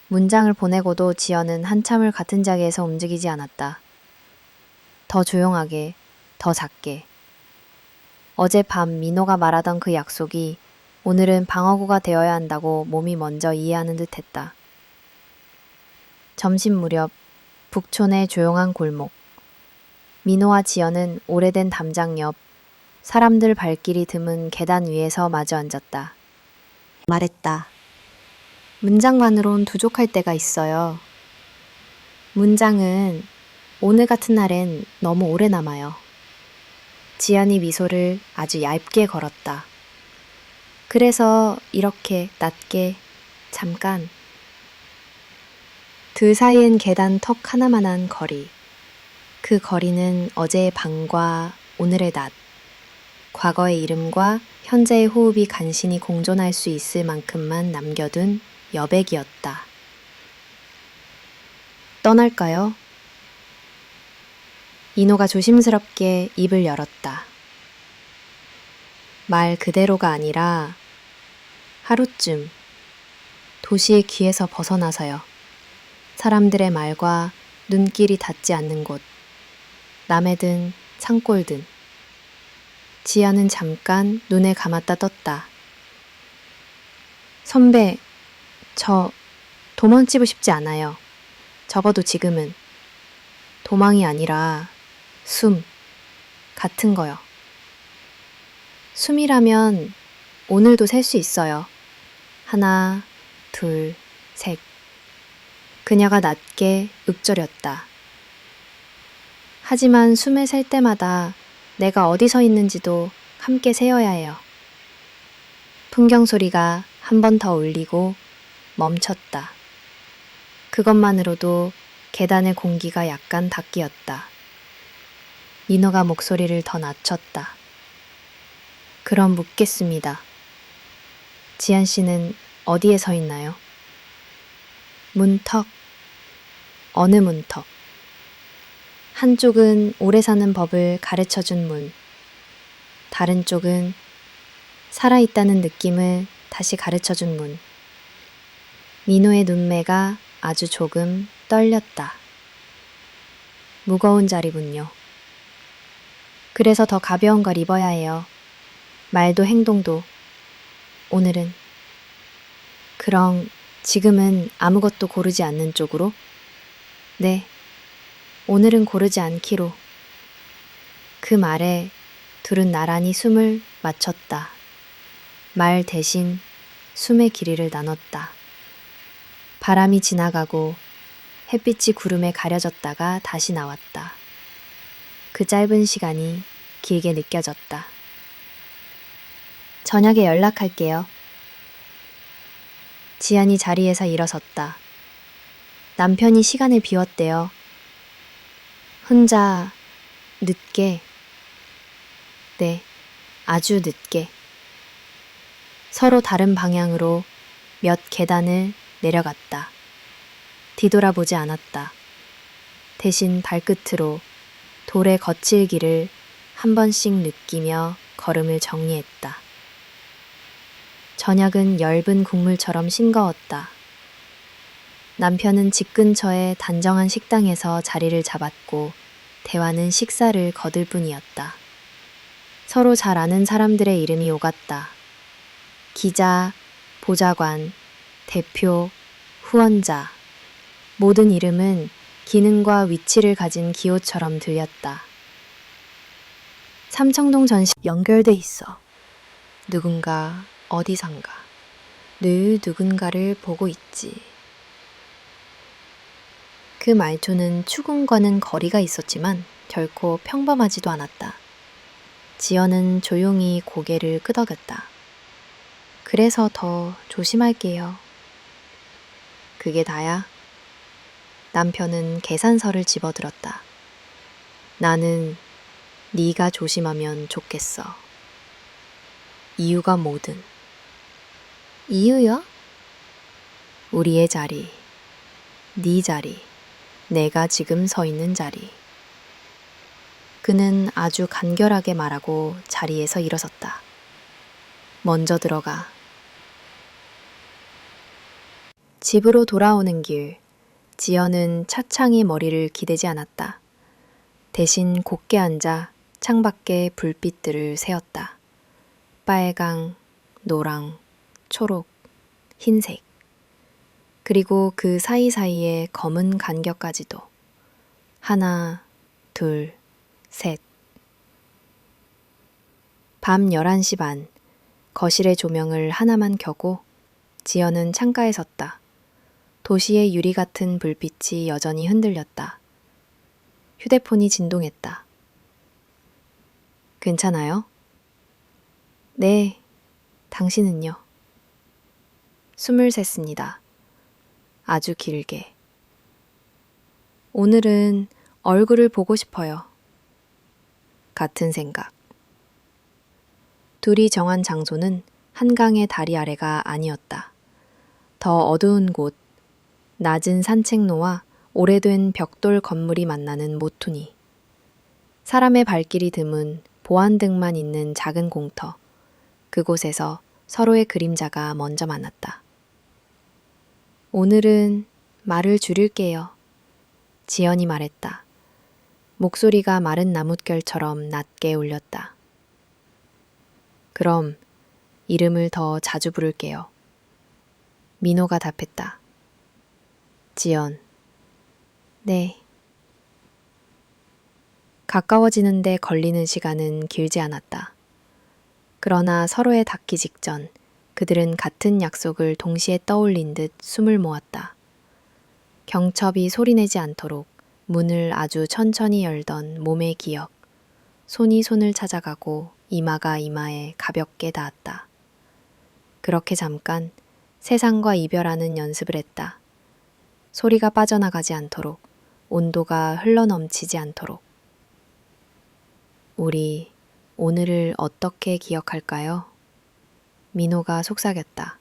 문장을 보내고도 지연은 한참을 같은 자리에서 움직이지 않았다. 더 조용하게, 더 작게. 어젯밤 민호가 말하던 그 약속이 오늘은 방어구가 되어야 한다고 몸이 먼저 이해하는 듯 했다. 점심 무렵 북촌의 조용한 골목. 민호와 지연은 오래된 담장 옆 사람들 발길이 드문 계단 위에서 마주 앉았다. 말했다. 문장만으론 부족할 때가 있어요. 문장은 오늘 같은 날엔 너무 오래 남아요. 지연이 미소를 아주 얇게 걸었다. 그래서 이렇게 낮게 잠깐. 그 사이엔 계단 턱 하나만한 거리. 그 거리는 어제의 밤과 오늘의 낮, 과거의 이름과 현재의 호흡이 간신히 공존할 수 있을 만큼만 남겨둔 여백이었다. 떠날까요? 인호가 조심스럽게 입을 열었다. 말 그대로가 아니라 하루쯤 도시의 귀에서 벗어나서요. 사람들의 말과 눈길이 닿지 않는 곳, 남해든 산골든. 지연은 잠깐 눈을 감았다 떴다. 선배, 저 도망치고 싶지 않아요. 적어도 지금은. 도망이 아니라 숨 같은 거요. 숨이라면 오늘도 셀 수 있어요. 하나, 둘, 셋. 그녀가 낮게 읊조렸다. 하지만 숨을 셀 때마다 내가 어디 서 있는지도 함께 세어야 해요. 풍경 소리가 한 번 더 울리고 멈췄다. 그것만으로도 계단의 공기가 약간 바뀌었다. 민호가 목소리를 더 낮췄다. 그럼 묻겠습니다. 지연 씨는 어디에 서 있나요? 문턱. 어느 문턱? 한쪽은 오래 사는 법을 가르쳐준 문. 다른 쪽은 살아있다는 느낌을 다시 가르쳐준 문. 민호의 눈매가 아주 조금 떨렸다. 무거운 자리군요. 그래서 더 가벼운 걸 입어야 해요. 말도 행동도. 오늘은. 그럼 지금은 아무것도 고르지 않는 쪽으로? 네. 오늘은 고르지 않기로. 그 말에 둘은 나란히 숨을 맞췄다. 말 대신 숨의 길이를 나눴다. 바람이 지나가고 햇빛이 구름에 가려졌다가 다시 나왔다. 그 짧은 시간이 길게 느껴졌다. 저녁에 연락할게요. 지연이 자리에서 일어섰다. 남편이 시간을 비웠대요. 혼자 늦게. 네, 아주 늦게. 서로 다른 방향으로 몇 계단을 내려갔다. 뒤돌아보지 않았다. 대신 발끝으로 돌의 거칠기를 한 번씩 느끼며 걸음을 정리했다. 저녁은 엷은 국물처럼 싱거웠다. 남편은 집 근처의 단정한 식당에서 자리를 잡았고 대화는 식사를 거들 뿐이었다. 서로 잘 아는 사람들의 이름이 오갔다. 기자, 보좌관, 대표, 후원자. 모든 이름은 기능과 위치를 가진 기호처럼 들렸다. 삼청동 전시 연결돼 있어. 누군가 어디선가. 늘 누군가를 보고 있지. 그 말투는 추궁과는 거리가 있었지만 결코 평범하지도 않았다. 지연은 조용히 고개를 끄덕였다. 그래서 더 조심할게요. 그게 다야? 남편은 계산서를 집어들었다. 나는 네가 조심하면 좋겠어. 이유가 뭐든. 이유요? 우리의 자리, 네 자리, 내가 지금 서 있는 자리. 그는 아주 간결하게 말하고 자리에서 일어섰다. 먼저 들어가. 집으로 돌아오는 길, 지연은 차창에 머리를 기대지 않았다. 대신 곧게 앉아 창밖에 불빛들을 세었다. 빨강, 노랑, 초록, 흰색. 그리고 그 사이사이에 검은 간격까지도. 하나, 둘, 셋. 밤 11시 반, 거실의 조명을 하나만 켜고 지연은 창가에 섰다. 도시의 유리 같은 불빛이 여전히 흔들렸다. 휴대폰이 진동했다. 괜찮아요? 네, 당신은요? 숨을 샜습니다. 아주 길게. 오늘은 얼굴을 보고 싶어요. 같은 생각. 둘이 정한 장소는 한강의 다리 아래가 아니었다. 더 어두운 곳, 낮은 산책로와 오래된 벽돌 건물이 만나는 모퉁이. 사람의 발길이 드문 보안등만 있는 작은 공터. 그곳에서 서로의 그림자가 먼저 만났다. 오늘은 말을 줄일게요. 지연이 말했다. 목소리가 마른 나뭇결처럼 낮게 울렸다. 그럼 이름을 더 자주 부를게요. 민호가 답했다. 지연. 네. 가까워지는데 걸리는 시간은 길지 않았다. 그러나 서로에 닿기 직전 그들은 같은 약속을 동시에 떠올린 듯 숨을 모았다. 경첩이 소리내지 않도록 문을 아주 천천히 열던 몸의 기억. 손이 손을 찾아가고 이마가 이마에 가볍게 닿았다. 그렇게 잠깐 세상과 이별하는 연습을 했다. 소리가 빠져나가지 않도록, 온도가 흘러넘치지 않도록. 우리 오늘을 어떻게 기억할까요? 민호가 속삭였다.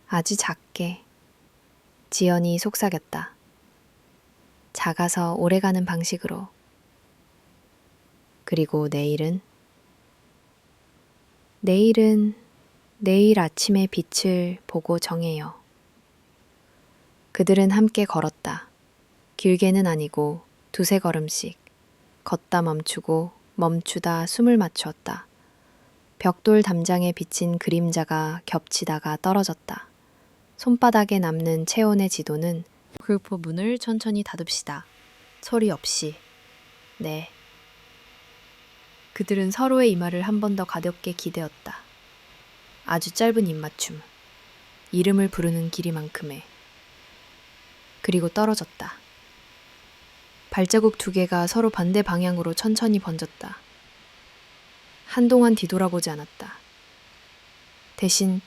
아주 작게. 지연이 속삭였다. 작아서 오래가는 방식으로. 그리고 내일은? 내일은 내일 아침의 빛을 보고 정해요. 그들은 함께 걸었다. 길게는 아니고 두세 걸음씩. 걷다 멈추고 멈추다 숨을 맞추었다. 벽돌 담장에 비친 그림자가 겹치다가 떨어졌다. 손바닥에 남는 체온의 지도는 굴포 문을 천천히 닫읍시다. 소리 없이. 네. 그들은 서로의 이마를 한 번 더 가볍게 기대었다. 아주 짧은 입맞춤. 이름을 부르는 길이만큼의. 그리고 떨어졌다. 발자국 두 개가 서로 반대 방향으로 천천히 번졌다. 한동안 뒤돌아보지 않았다. 대신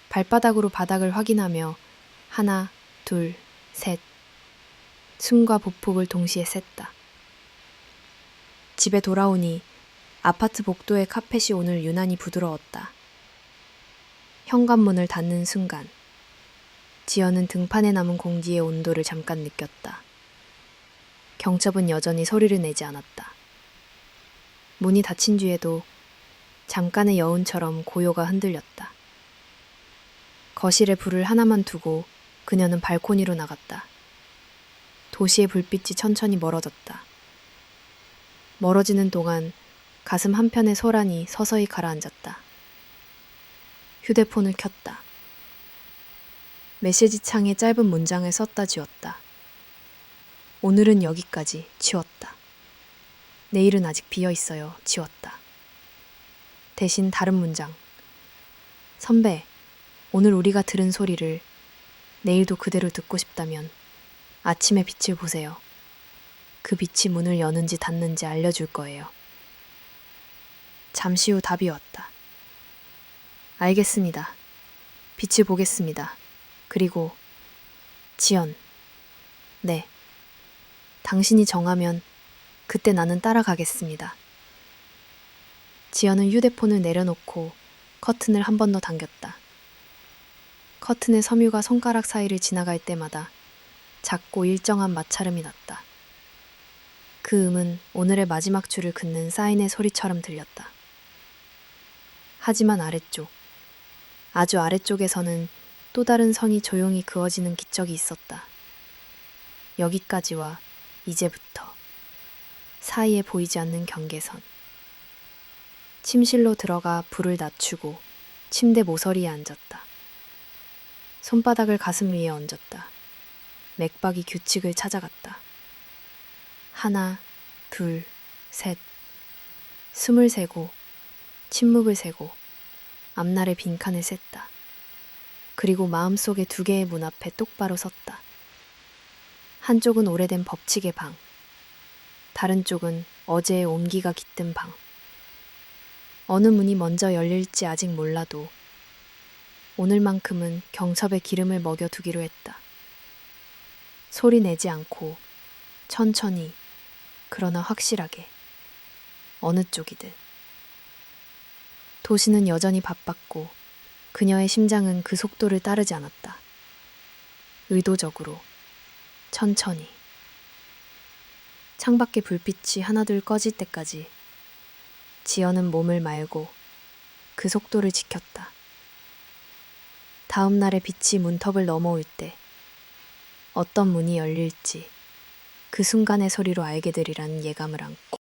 발바닥으로 바닥을 확인하며 하나, 둘, 셋. 숨과 보폭을 동시에 셌다. 집에 돌아오니 아파트 복도의 카펫이 오늘 유난히 부드러웠다. 현관문을 닫는 순간 지연은 등판에 남은 공기의 온도를 잠깐 느꼈다. 경첩은 여전히 소리를 내지 않았다. 문이 닫힌 뒤에도 잠깐의 여운처럼 고요가 흔들렸다. 거실에 불을 하나만 두고 그녀는 발코니로 나갔다. 도시의 불빛이 천천히 멀어졌다. 멀어지는 동안 가슴 한편의 소란이 서서히 가라앉았다. 휴대폰을 켰다. 메시지 창에 짧은 문장을 썼다 지웠다. 오늘은 여기까지 지웠다. 내일은 아직 비어있어요. 지웠다. 대신 다른 문장. 선배, 오늘 우리가 들은 소리를 내일도 그대로 듣고 싶다면 아침의 빛을 보세요. 그 빛이 문을 여는지 닫는지 알려줄 거예요. 잠시 후 답이 왔다. 알겠습니다. 빛을 보겠습니다. 그리고 지연. 네. 당신이 정하면 그때 나는 따라가겠습니다. 지연은 휴대폰을 내려놓고 커튼을 한 번 더 당겼다. 커튼의 섬유가 손가락 사이를 지나갈 때마다 작고 일정한 마찰음이 났다. 그 음은 오늘의 마지막 줄을 긋는 사인의 소리처럼 들렸다. 하지만 아래쪽, 아주 아래쪽에서는 또 다른 선이 조용히 그어지는 기적이 있었다. 여기까지와 이제부터 사이에 보이지 않는 경계선. 침실로 들어가 불을 낮추고 침대 모서리에 앉았다. 손바닥을 가슴 위에 얹었다. 맥박이 규칙을 찾아갔다. 하나, 둘, 셋. 숨을 세고 침묵을 세고 앞날의 빈칸을 셌다. 그리고 마음속에 두 개의 문 앞에 똑바로 섰다. 한쪽은 오래된 법칙의 방, 다른 쪽은 어제의 온기가 깃든 방. 어느 문이 먼저 열릴지 아직 몰라도 오늘만큼은 경첩에 기름을 먹여두기로 했다. 소리 내지 않고 천천히, 그러나 확실하게, 어느 쪽이든. 도시는 여전히 바빴고 그녀의 심장은 그 속도를 따르지 않았다. 의도적으로, 천천히. 창밖의 불빛이 하나둘 꺼질 때까지 지연은 몸을 말고 그 속도를 지켰다. 다음 날의 빛이 문턱을 넘어올 때 어떤 문이 열릴지 그 순간의 소리로 알게 되리라는 예감을 안고.